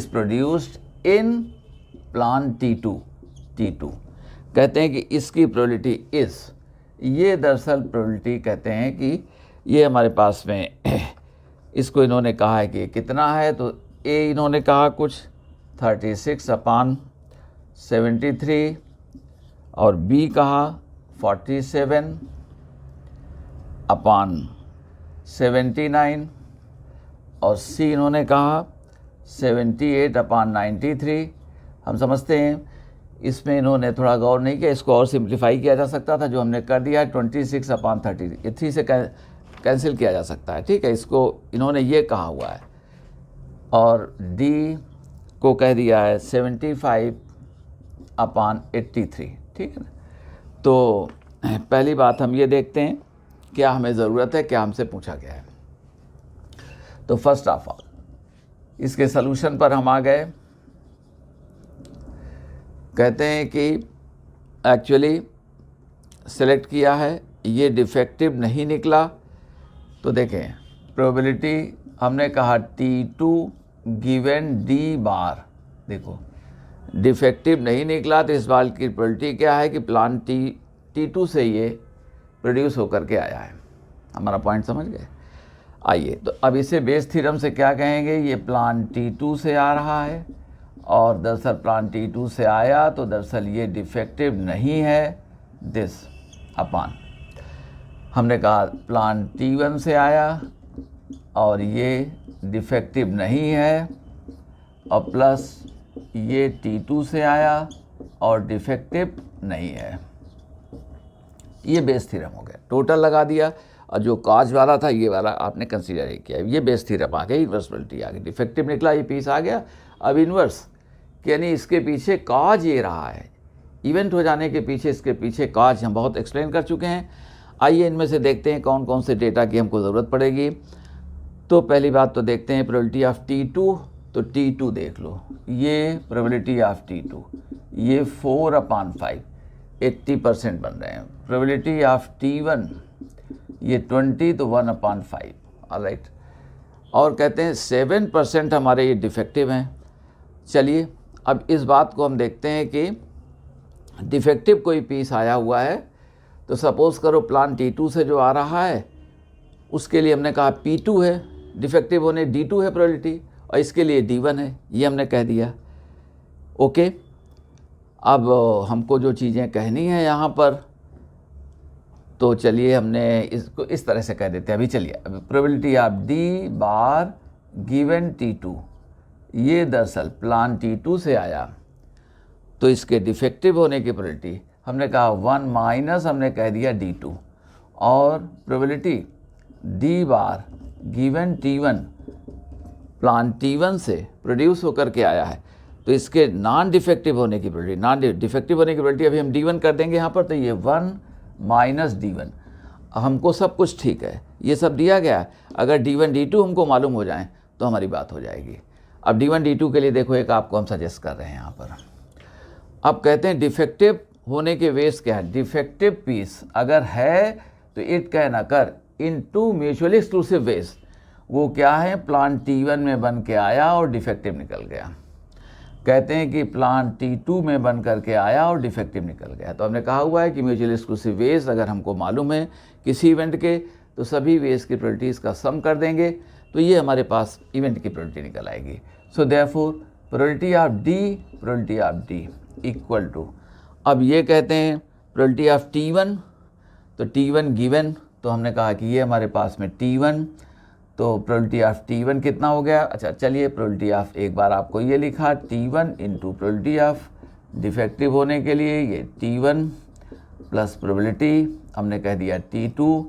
produced in plan T2, कहते हैं कि इसकी प्रोबेबिलिटी इस, ये दरअसल प्रोबेबिलिटी कहते हैं कि ये हमारे पास में इसको इन्होंने कहा है कि कितना है, तो ए इन्होंने कहा कुछ 36/73 और बी कहा 47/79 और सी इन्होंने कहा 78/93। हम समझते हैं इसमें इन्होंने थोड़ा गौर नहीं किया, इसको और सिंप्लीफाई किया जा सकता था, जो हमने कर दिया है 26/30, ये 3 से कैंसिल किया जा सकता है, ठीक है। इसको इन्होंने ये कहा हुआ है, और डी को कह दिया है 75/83, ठीक है ना। तो पहली बात हम ये देखते हैं क्या हमें ज़रूरत है, क्या हमसे पूछा गया है। तो फर्स्ट ऑफ ऑल इसके सलूशन पर हम आ गए। कहते हैं कि एक्चुअली सेलेक्ट किया है, ये डिफेक्टिव नहीं निकला, तो देखें प्रोबेबिलिटी हमने कहा T2 गिवन D बार, देखो डिफेक्टिव नहीं निकला, तो इस बार की प्रोबेबिलिटी क्या है कि प्लान T2 से ये प्रोड्यूस होकर के आया है। हमारा पॉइंट समझ गए। आइए, तो अब इसे बेस थ्योरम से क्या कहेंगे, ये प्लान T2 से आ रहा है और दरअसल प्लान T2 से आया तो दरअसल ये डिफेक्टिव नहीं है, दिस अपान हमने कहा प्लान T1 से आया और ये डिफेक्टिव नहीं है, और प्लस ये T2 से आया और डिफेक्टिव नहीं है। ये बेस थ्योरम हो गया, टोटल लगा दिया, और जो कॉज वाला था ये वाला आपने कंसीडर ही किया, ये बेस थ्योरम आ गया, इन्वर्सिबिलिटी आ गई, डिफेक्टिव निकला, ये पीस आ गया। अब इन्वर्स यानी इसके पीछे कॉज ये रहा है, इवेंट हो जाने के पीछे इसके पीछे कॉज हम बहुत एक्सप्लेन कर चुके हैं। आइए इनमें से देखते हैं कौन कौन से डेटा की हमको ज़रूरत पड़ेगी। तो पहली बात तो देखते हैं प्रोबेबिलिटी ऑफ T2, तो T2 देख लो, ये प्रोबेबिलिटी ऑफ T2 ये 4/5 80% बन रहे हैं। प्रोबेबिलिटी ऑफ T1 ये 20, तो 1/5, ऑलराइट। और कहते हैं 7% हमारे ये डिफेक्टिव हैं। चलिए अब इस बात को हम देखते हैं कि डिफेक्टिव कोई पीस आया हुआ है, तो सपोज़ करो प्लान T2 से जो आ रहा है उसके लिए हमने कहा P2 है, डिफेक्टिव होने D2 है प्रोबेबिलिटी, और इसके लिए D1 है, ये हमने कह दिया, ओके। अब हमको जो चीज़ें कहनी है यहाँ पर, तो चलिए हमने इसको इस तरह से कह देते हैं। अभी चलिए, अभी probability of D bar given T2, ये दरअसल प्लान T2 से आया, तो इसके डिफेक्टिव होने की प्रोबेबिलिटी हमने कहा 1 माइनस हमने कह दिया D2, और प्रोबेबिलिटी डी बार गिवन T1 प्लान T1 से प्रोड्यूस होकर के आया है, तो इसके नॉन डिफेक्टिव होने की प्रोबेबिलिटी, नॉन डिफेक्टिव होने की प्रोबेबिलिटी अभी हम D1 कर देंगे यहाँ पर, तो ये 1 माइनस D1। हमको सब कुछ ठीक है, ये सब दिया गया है। अगर D1 D2 हमको मालूम हो जाए तो हमारी बात हो जाएगी। अब D1 D2 के लिए देखो, एक आपको हम सजेस्ट कर रहे हैं यहाँ पर। अब कहते हैं डिफेक्टिव होने के वेज क्या है। डिफेक्टिव पीस अगर है तो it can occur in 2 mutually exclusive ways. वो क्या है, प्लान T1 में बन के आया और डिफेक्टिव निकल गया। कहते हैं कि प्लान T2 में बन करके आया और डिफेक्टिव निकल गया। तो हमने कहा हुआ है कि म्यूचुअली एक्सक्लूसिव वेज अगर हमको मालूम है किसी इवेंट के, तो सभी वेज की प्रोबेबिलिटीज़ का सम कर देंगे, तो ये हमारे पास इवेंट की प्रोबेबिलिटी निकल आएगी। So therefore probability of D equal to, अब ये कहते हैं प्रोबेबिलिटी ऑफ T1, तो T1 गिवन, तो हमने कहा कि ये हमारे पास में T1, तो प्रोबेबिलिटी ऑफ T1 कितना हो गया। अच्छा चलिए, प्रोबेबिलिटी ऑफ, एक बार आपको ये लिखा T1 into probability of defective होने के लिए ये T1 प्लस प्रोबेबिलिटी हमने कह दिया T2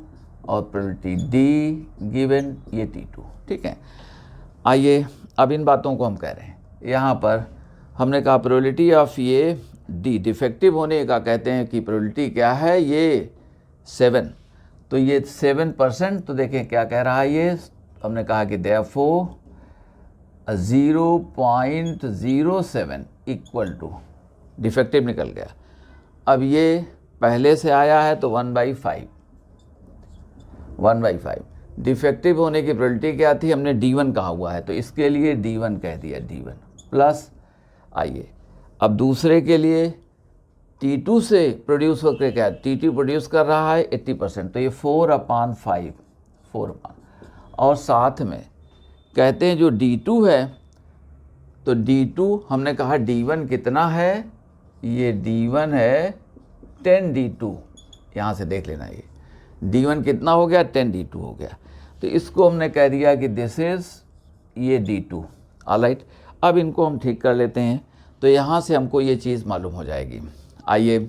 और प्रोबेबिलिटी D गिवन ये T2। ठीक है, आइए अब इन बातों को हम कह रहे हैं। यहाँ पर हमने कहा प्रोबेबिलिटी ऑफ ये D डिफेक्टिव होने का कहते हैं कि प्रोबेबिलिटी क्या है, ये 7, तो ये 7%। तो देखें क्या कह रहा है ये, हमने कहा कि देयरफॉर 0.07 इक्वल टू डिफेक्टिव निकल गया। अब ये पहले से आया है तो 1/5 डिफेक्टिव होने की प्रोबेबिलिटी क्या थी, हमने D1 कहा हुआ है, तो इसके लिए D1 कह दिया, D1 प्लस। आइए अब दूसरे के लिए T2 से प्रोड्यूस होकर क्या, T2 प्रोड्यूस कर रहा है 80%, तो ये 4/5 और साथ में कहते हैं जो D2 है, तो D2 हमने कहा D1 कितना है, ये D1 है 10D2, यहाँ से देख लेना, ये D1 कितना हो गया, 10D2 हो गया। तो इसको हमने कह दिया कि दिस इज़ ये D2। ऑलराइट, अब इनको हम ठीक कर लेते हैं, तो यहाँ से हमको ये चीज़ मालूम हो जाएगी। आइए,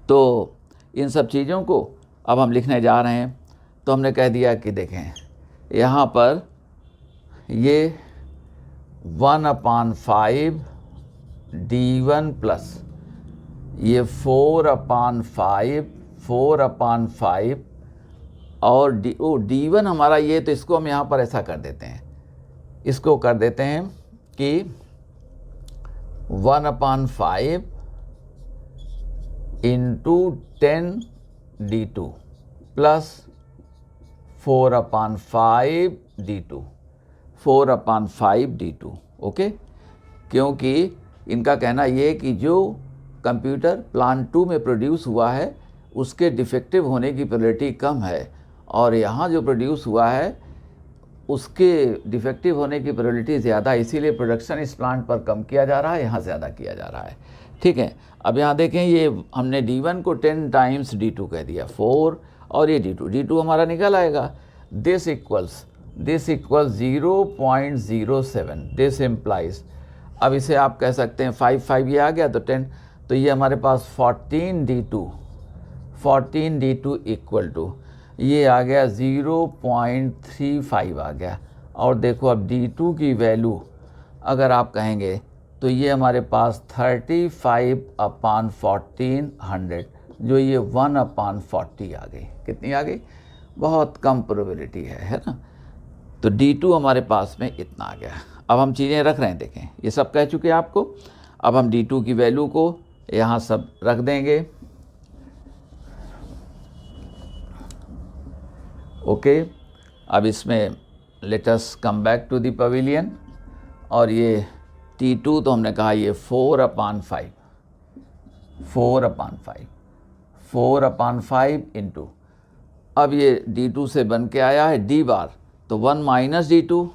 तो इन सब चीज़ों को अब हम लिखने जा रहे हैं। तो हमने कह दिया कि देखें यहाँ पर ये 1/5 D1 प्लस ये 4/5 और D1 हमारा ये, तो इसको हम यहाँ पर ऐसा कर देते हैं, इसको कर देते हैं कि 1/5 into 10D2 plus 4/5D2 okay. क्योंकि इनका कहना ये कि जो कंप्यूटर प्लान 2 में प्रोड्यूस हुआ है उसके डिफेक्टिव होने की प्रोबेबिलिटी कम है, और यहाँ जो प्रोड्यूस हुआ है उसके डिफेक्टिव होने की प्रोबेबिलिटी ज़्यादा, इसीलिए प्रोडक्शन इस प्लांट पर कम किया जा रहा है, यहाँ ज़्यादा किया जा रहा है। ठीक है, अब यहाँ देखें, ये हमने D1 को 10 टाइम्स D2 कह दिया 4, और ये D2 हमारा निकल आएगा। दिस इक्वल्स 0.07, दिस इम्प्लाइज, अब इसे आप कह सकते हैं 5 ये आ गया तो 10, तो ये हमारे पास 14D2 इक्वल टू ये आ गया 0.35 आ गया। और देखो अब D2 की वैल्यू अगर आप कहेंगे तो ये हमारे पास 35/1400, जो ये 1/40 आ गई। कितनी आ गई, बहुत कम प्रोबेबिलिटी है ना। तो D2 हमारे पास में इतना आ गया। अब हम चीज़ें रख रहे हैं, देखें ये सब कह चुके हैं आपको। अब हम D2 की वैल्यू को यहाँ सब रख देंगे। ओके, अब इसमें let us come back to the pavilion, और ये T2 तो हमने कहा ये 4/5 इंटू, अब ये D2 से बन के आया है D बार, तो 1 माइनस D2,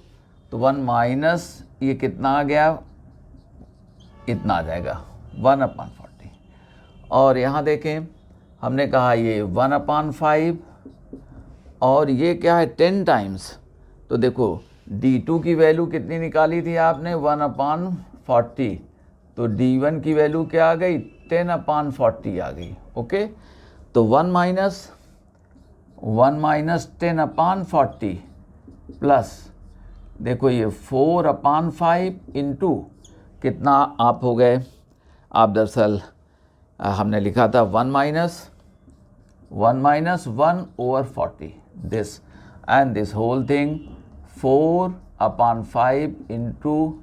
तो 1 माइनस ये कितना आ गया, इतना आ जाएगा 1/40। और यहाँ देखें हमने कहा ये 1/5 और ये क्या है 10 टाइम्स। तो देखो D2 की वैल्यू कितनी निकाली थी आपने 1/40, तो D1 की वैल्यू क्या आ गई 10/40 आ गई। ओके, तो 1 माइनस 10/40 प्लस देखो ये 4/5 इंटू कितना आप हो गए, आप दरअसल हमने लिखा था 1 minus 1/40 this and this whole thing 4/5 into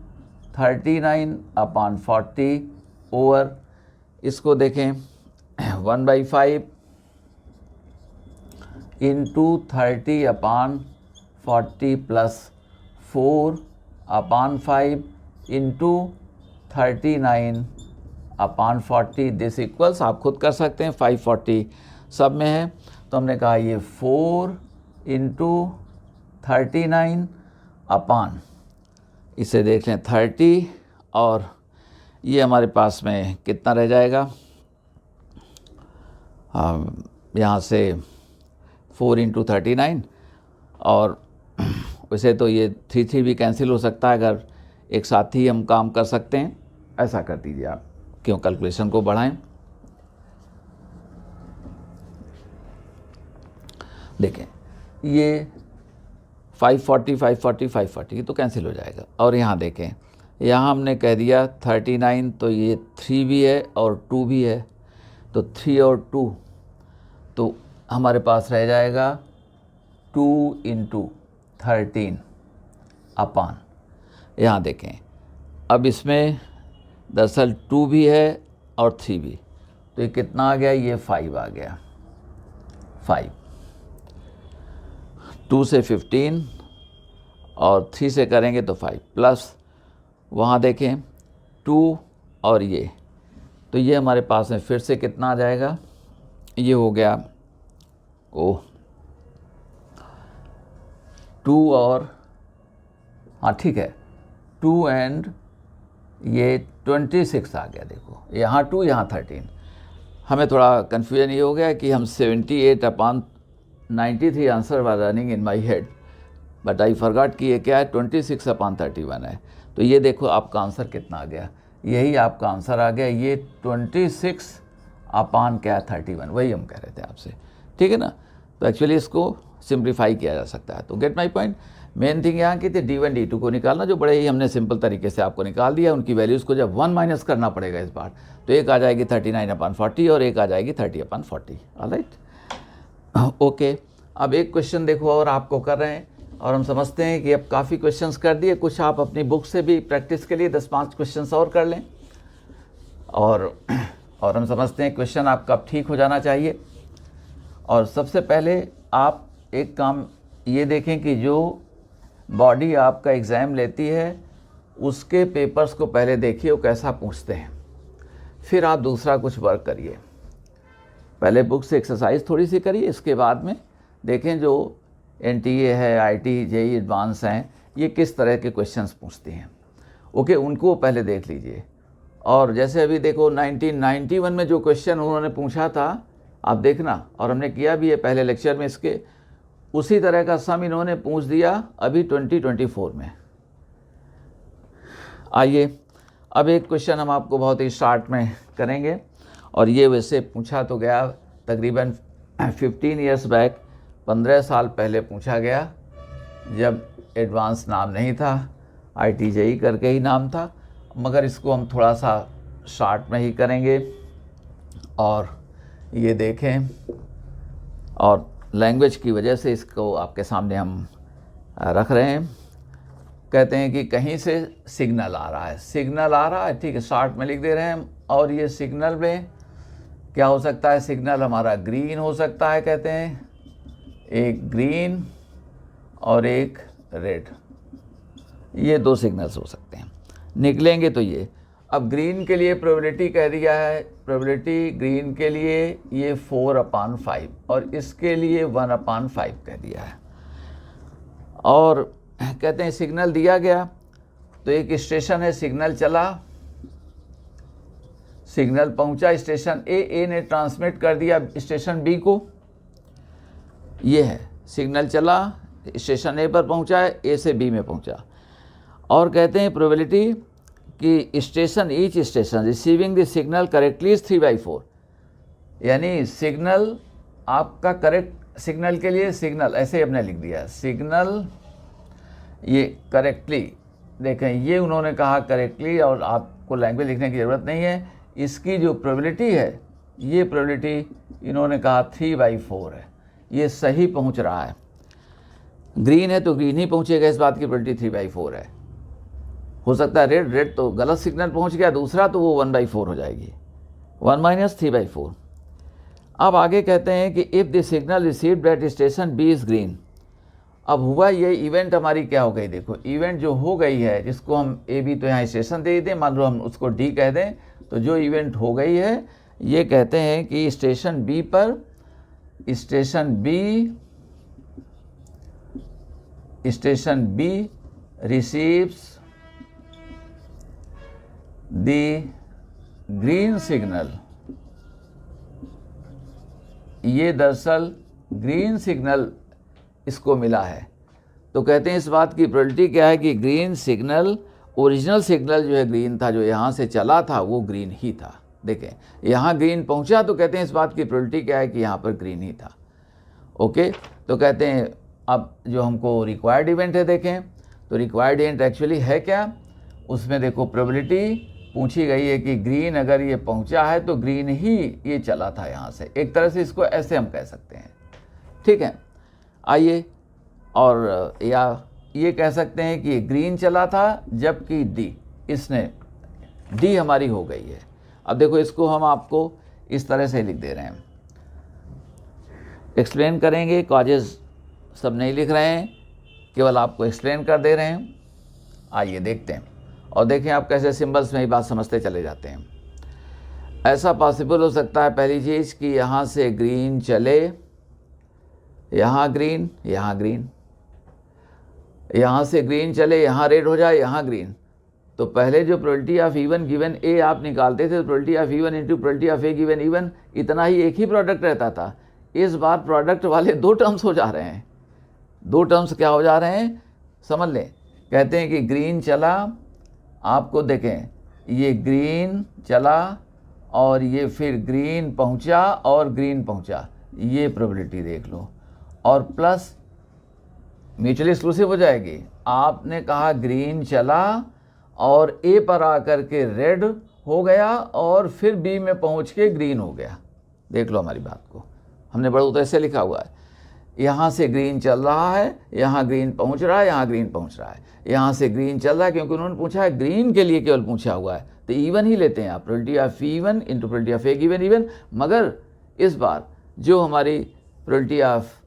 39/40 over, इसको देखें 1/5 into 30/40 plus 4/5 into 39/40 this equals, आप खुद कर सकते हैं 540 सब में है। तो हमने कहा ये 4 इंटू 39 इसे देख लें 30 और ये हमारे पास में कितना रह जाएगा, यहाँ से 4 इंटू 39 और वैसे तो ये 3 भी कैंसिल हो सकता है, अगर एक साथ ही हम काम कर सकते हैं। ऐसा कर दीजिए आप, क्यों कैलकुलेशन को बढ़ाएं। देखें ये 540 540 540 तो कैंसिल हो जाएगा। और यहाँ देखें, यहाँ हमने कह दिया 39, तो ये 3 भी है और 2 भी है, तो 3 और 2 तो हमारे पास रह जाएगा 2 इंटू 13 अपान, यहाँ देखें अब इसमें दरअसल 2 भी है और 3 भी, तो ये कितना आ गया, ये 5 आ गया। 5 2 से 15 और 3 से करेंगे तो 5 प्लस वहाँ देखें 2 और ये, तो ये हमारे पास में फिर से कितना आ जाएगा, ये हो गया 2 और हाँ ठीक है 2 एंड ये 26 आ गया। देखो यहाँ 2 यहाँ 13, हमें थोड़ा कन्फ्यूजन ये हो गया कि हम 78/93 answer was running in my head, but I forgot कि ये क्या है 26/31 है। तो ये देखो आपका आंसर कितना आ गया, यही आपका आंसर आ गया, ये 26/31, वही हम कह रहे थे आपसे, ठीक है ना। तो एक्चुअली इसको सिंप्लीफाई किया जा सकता है। तो gate my point, main thing यहाँ की थी D1 D2 को निकालना, जो बड़े ही हमने सिंपल तरीके से आपको निकाल दिया। उनकी वैल्यूज़ को जब 1 माइनस करना पड़ेगा इस बार, तो एक आ जाएगी 39/40 और एक आ जाएगी 30/40। Alright, okay. अब एक क्वेश्चन देखो और आपको कर रहे हैं, और हम समझते हैं कि अब काफ़ी क्वेश्चंस कर दिए, कुछ आप अपनी बुक से भी प्रैक्टिस के लिए 10-5 क्वेश्चंस और कर लें, और हम समझते हैं क्वेश्चन आपका अब ठीक हो जाना चाहिए। और सबसे पहले आप एक काम ये देखें कि जो बॉडी आपका एग्ज़ाम लेती है उसके पेपर्स को पहले देखिए वो कैसा पूछते हैं, फिर आप दूसरा कुछ वर्क करिए। पहले बुक से एक्सरसाइज थोड़ी सी करिए, इसके बाद में देखें जो NTA है, IIT JEE एडवांस हैं, ये किस तरह के क्वेश्चंस पूछती हैं। ओके, उनको पहले देख लीजिए। और जैसे अभी देखो 1991 में जो क्वेश्चन उन्होंने पूछा था आप देखना, और हमने किया भी है पहले लेक्चर में इसके, उसी तरह का सम इन्होंने पूछ दिया अभी 2024 में। आइए अब एक क्वेश्चन हम आपको बहुत ही शॉर्ट में करेंगे, और ये वैसे पूछा तो गया तकरीबन 15 ईयर्स बैक, 15 साल पहले पूछा गया, जब एडवांस नाम नहीं था, IIT JEE करके ही नाम था, मगर इसको हम थोड़ा सा शॉर्ट में ही करेंगे। और ये देखें, और लैंग्वेज की वजह से इसको आपके सामने हम रख रहे हैं। कहते हैं कि कहीं से सिग्नल आ रहा है, सिग्नल आ रहा है, ठीक है, शॉर्ट में लिख दे रहे हैं हम। और ये सिग्नल में क्या हो सकता है, सिग्नल हमारा ग्रीन हो सकता है, कहते हैं एक ग्रीन और एक रेड, ये 2 सिग्नल्स हो सकते हैं, निकलेंगे तो ये। अब ग्रीन के लिए प्रोबेबिलिटी कह दिया है, प्रोबेबिलिटी ग्रीन के लिए ये 4/5 और इसके लिए 1/5 कह दिया है। और कहते हैं सिग्नल दिया गया, तो एक स्टेशन है, सिग्नल चला, सिग्नल पहुंचा स्टेशन ए ने ट्रांसमिट कर दिया स्टेशन बी को, ये है सिग्नल चला स्टेशन ए पर पहुंचा है, ए से बी में पहुंचा। और कहते हैं प्रोबेबिलिटी कि station each station receiving the signal correctly is 3/4, यानी सिग्नल आपका करेक्ट सिग्नल के लिए सिग्नल ऐसे ही हमने लिख दिया सिग्नल ये करेक्टली, देखें ये उन्होंने कहा करेक्टली और आपको लैंग्वेज लिखने की ज़रूरत नहीं है। इसकी जो प्रोबेबिलिटी है ये प्रोबेबिलिटी इन्होंने कहा 3/4 है, ये सही पहुंच रहा है। ग्रीन है तो ग्रीन ही पहुंचेगा, इस बात की प्रोबेबिलिटी 3/4 है। हो सकता है रेड तो गलत सिग्नल पहुंच गया दूसरा, तो वो 1/4 हो जाएगी, 1 - 3/4। अब आगे कहते हैं कि if the signal received at station B is green. अब हुआ ये इवेंट हमारी क्या हो गई, देखो इवेंट जो हो गई है जिसको हम ए बी तो यहाँ स्टेशन दे दें, मान लो हम उसको डी कह दें, तो जो इवेंट हो गई है ये कहते हैं कि स्टेशन बी पर station B receives the green signal, ये दरअसल ग्रीन सिग्नल इसको मिला है। तो कहते हैं इस बात की प्रोबेबिलिटी क्या है कि ग्रीन सिग्नल, ओरिजिनल सिग्नल जो है ग्रीन था, जो यहाँ से चला था वो ग्रीन ही था। देखें यहाँ ग्रीन पहुँचा, तो कहते हैं इस बात की प्रोबेबिलिटी क्या है कि यहाँ पर ग्रीन ही था। ओके, तो कहते हैं अब जो हमको रिक्वायर्ड इवेंट है, देखें तो रिक्वायर्ड इवेंट एक्चुअली है क्या, उसमें देखो प्रोबेबिलिटी पूछी गई है कि ग्रीन अगर ये पहुंचा है तो ग्रीन ही ये चला था यहाँ से, एक तरह से इसको ऐसे हम कह सकते हैं। ठीक है, आइए, और या ये कह सकते हैं कि ग्रीन चला था जबकि डी हमारी हो गई है। अब देखो इसको हम आपको इस तरह से लिख दे रहे हैं, एक्सप्लेन करेंगे, कॉजेज सब नहीं लिख रहे हैं, केवल आपको एक्सप्लेन कर दे रहे हैं। आइए देखते हैं और देखें आप कैसे सिंबल्स में ही बात समझते चले जाते हैं। ऐसा पॉसिबल हो सकता है पहली चीज़ कि यहाँ से ग्रीन चले, यहाँ ग्रीन, यहाँ ग्रीन, यहाँ से ग्रीन चले, यहाँ रेड हो जाए, यहाँ ग्रीन। तो पहले जो प्रोबेबिलिटी ऑफ इवन गिवन ए आप निकालते थे, तो probability of even into probability of A given even, इतना ही एक ही प्रोडक्ट रहता था। इस बार प्रोडक्ट वाले 2 टर्म्स हो जा रहे हैं। 2 टर्म्स क्या हो जा रहे हैं समझ लें। कहते हैं कि ग्रीन चला, आपको देखें ये ग्रीन चला और ये फिर ग्रीन पहुंचा और ग्रीन पहुंचा, ये प्रोबेबिलिटी देख लो, और प्लस म्यूचुअली एक्सक्लूसिव हो जाएगी। आपने कहा ग्रीन चला और ए पर आकर के रेड हो गया और फिर बी में पहुंच के ग्रीन हो गया। देख लो हमारी बात को, हमने बड़ा तो ऐसे लिखा हुआ है, यहाँ से ग्रीन चल रहा है, यहाँ ग्रीन पहुँच रहा है, यहाँ ग्रीन पहुँच रहा है, यहाँ से ग्रीन चल रहा है, क्योंकि उन्होंने पूछा है ग्रीन के लिए केवल पूछा हुआ है, तो इवन ही लेते हैं आप, probability of even into probability of A given even. मगर इस बार जो हमारी probability of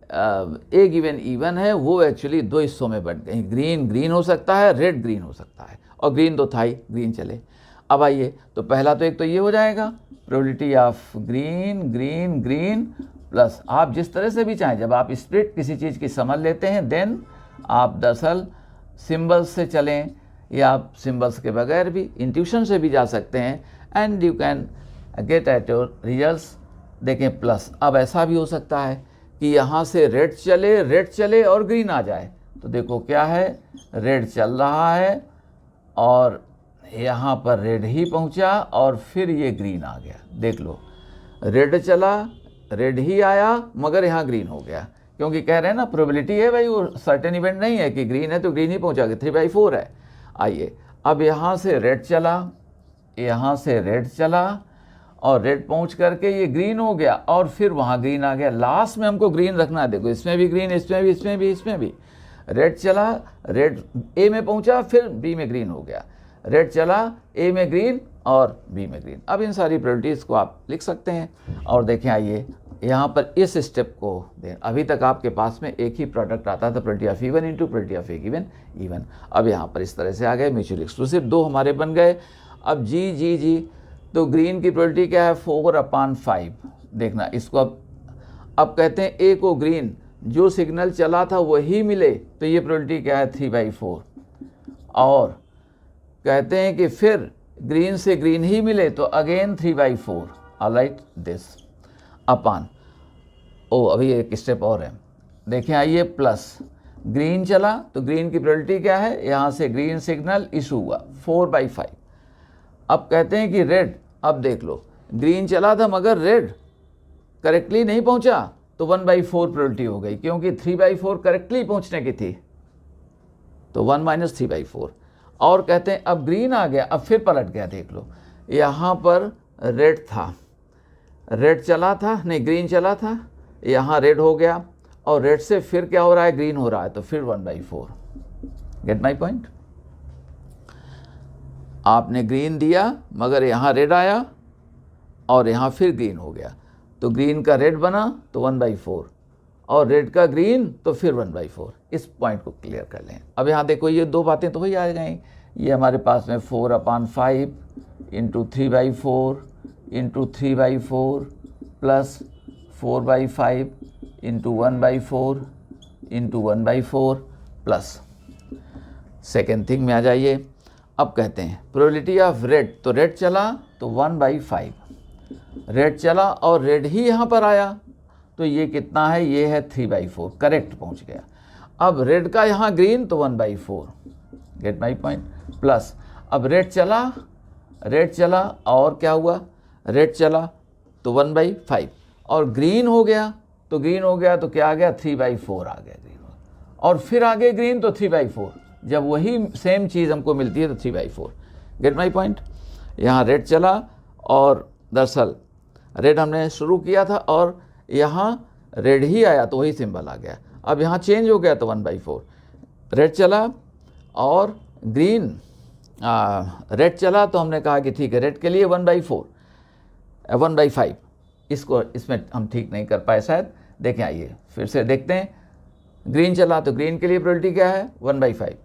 A given even है वो एक्चुअली 2 हिस्सों में बट गई। ग्रीन ग्रीन हो सकता है, रेड ग्रीन हो सकता है, और ग्रीन तो था ही, ग्रीन चले। अब आइए, तो पहला तो एक तो ये हो जाएगा probability of green green green plus, आप जिस तरह से भी चाहें, जब आप स्प्लिट किसी चीज़ की समझ लेते हैं देन आप दरअसल सिंबल्स से चलें, या आप सिंबल्स के बगैर भी इंट्यूशन से भी जा सकते हैं, and you can get at your results. देखें प्लस, अब ऐसा भी हो सकता है कि यहाँ से रेड चले और ग्रीन आ जाए। तो देखो क्या है, रेड चल रहा है और यहाँ पर रेड ही पहुँचा और फिर ये ग्रीन आ गया। देख लो, रेड चला, रेड ही आया, मगर यहाँ ग्रीन हो गया, क्योंकि कह रहे हैं ना प्रोबेबिलिटी है भाई, वो सर्टेन इवेंट नहीं है कि ग्रीन है तो ग्रीन ही पहुँचा, 3/4 है। आइए, अब यहाँ से रेड चला, यहाँ से रेड चला और रेड पहुँच करके ये ग्रीन हो गया और फिर वहाँ ग्रीन आ गया। लास्ट में हमको ग्रीन रखना है, देखो इसमें भी ग्रीन, इसमें भी रेड चला, रेड ए में पहुँचा, फिर बी में ग्रीन हो गया, रेड चला, ए में ग्रीन और बी में ग्रीन। अब इन सारी प्रोबेबिलिटीज़ को आप लिख सकते हैं। और देखें आइए, यहाँ पर इस स्टेप को दें, अभी तक आपके पास में एक ही प्रोडक्ट आता था, probability of even into probability of A given even. अब यहाँ पर इस तरह से आ गए, म्यूचुअली एक्सक्लूसिव 2 हमारे बन गए। अब जी तो ग्रीन की प्रोबेबिलिटी क्या है, 4/5। देखना इसको, अब कहते हैं ए को ग्रीन जो सिग्नल चला था वही मिले, तो ये प्रोबेबिलिटी क्या है, 3/4। और कहते हैं कि फिर ग्रीन से ग्रीन ही मिले तो अगेन 3/4, ऑलराइट दिस अपान, ओ अभी एक स्टेप और है, देखें आइए, प्लस ग्रीन चला तो ग्रीन की प्रोबेबिलिटी क्या है, यहाँ से ग्रीन सिग्नल इशू हुआ 4/5। अब कहते हैं कि रेड, अब देख लो ग्रीन चला था मगर रेड करेक्टली नहीं पहुंचा तो 1/4 प्रोबेबिलिटी हो गई, क्योंकि 3/4 करेक्टली पहुंचने की थी, तो 1 - 3/4। और कहते हैं अब ग्रीन आ गया, अब फिर पलट गया, देख लो यहाँ पर रेड था, रेड चला था, नहीं ग्रीन चला था, यहाँ रेड हो गया और रेड से फिर क्या हो रहा है, ग्रीन हो रहा है, तो फिर 1/4। Gate my point? आपने ग्रीन दिया मगर यहाँ रेड आया और यहाँ फिर ग्रीन हो गया, तो ग्रीन का रेड बना तो 1/4 और रेड का ग्रीन तो फिर 1/4। इस पॉइंट को क्लियर कर लें। अब यहाँ देखो ये दो बातें तो वही आ गई, ये हमारे पास में 4/5 into 3/4 into 3/4 plus 4/5 into 1/4 into 1/4 plus. Second thing में आ जाइए, अब कहते हैं प्रोबेबिलिटी ऑफ रेड, तो रेड चला तो 1/5, रेड चला और रेड ही यहाँ पर आया तो ये कितना है, ये है 3/4, करेक्ट पहुँच गया। अब रेड का यहाँ ग्रीन तो 1/4, गेट माई पॉइंट, प्लस अब रेड चला और क्या हुआ, रेड चला तो 1/5 और ग्रीन हो गया तो क्या आ गया, 3/4 आ गया ग्रीन, और फिर आगे ग्रीन तो 3/4, जब वही सेम चीज़ हमको मिलती है तो 3/4। Gate my point? यहाँ रेड चला और दरअसल रेड हमने शुरू किया था और यहाँ रेड ही आया तो वही सिंबल आ गया, अब यहाँ चेंज हो गया तो 1/4, रेड चला और ग्रीन रेड चला तो हमने कहा कि ठीक है रेड के लिए 1/5, इसको इसमें हम ठीक नहीं कर पाए शायद, देखें आइए फिर से देखते हैं, ग्रीन चला तो ग्रीन के लिए प्रोबेबिलिटी क्या है, 1/5,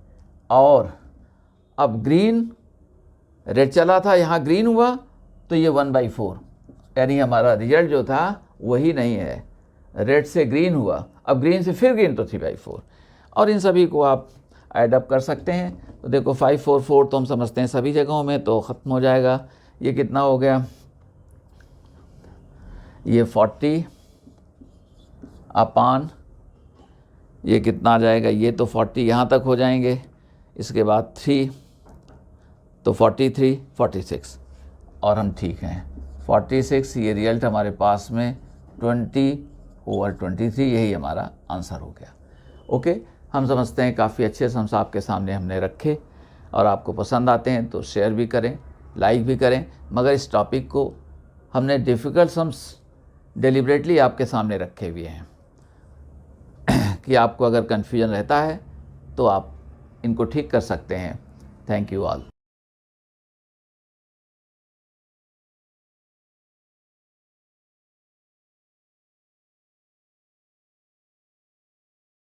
और अब ग्रीन रेड चला था, यहाँ ग्रीन हुआ तो ये 1/4, यानी हमारा रिजल्ट जो था वही नहीं है, रेड से ग्रीन हुआ, अब ग्रीन से फिर ग्रीन तो 3/4, और इन सभी को आप ऐड अप कर सकते हैं। तो देखो 5 4 4 तो हम समझते हैं सभी जगहों में, तो ख़त्म हो जाएगा, ये कितना हो गया, ये 40 अपान ये कितना आ जाएगा, ये तो 40 यहाँ तक हो जाएंगे, इसके बाद 3 तो 43 46, और हम ठीक हैं 46, ये रिजल्ट हमारे पास में 20/23, यही हमारा आंसर हो गया। ओके, हम समझते हैं काफ़ी अच्छे सम्स आपके सामने हमने रखे, और आपको पसंद आते हैं तो शेयर भी करें, लाइक भी करें, मगर इस टॉपिक को हमने डिफ़िकल्ट सम्स डेलिबरेटली आपके सामने रखे हुए हैं कि आपको अगर कन्फ्यूजन रहता है तो आप इनको ठीक कर सकते हैं। Thank you all.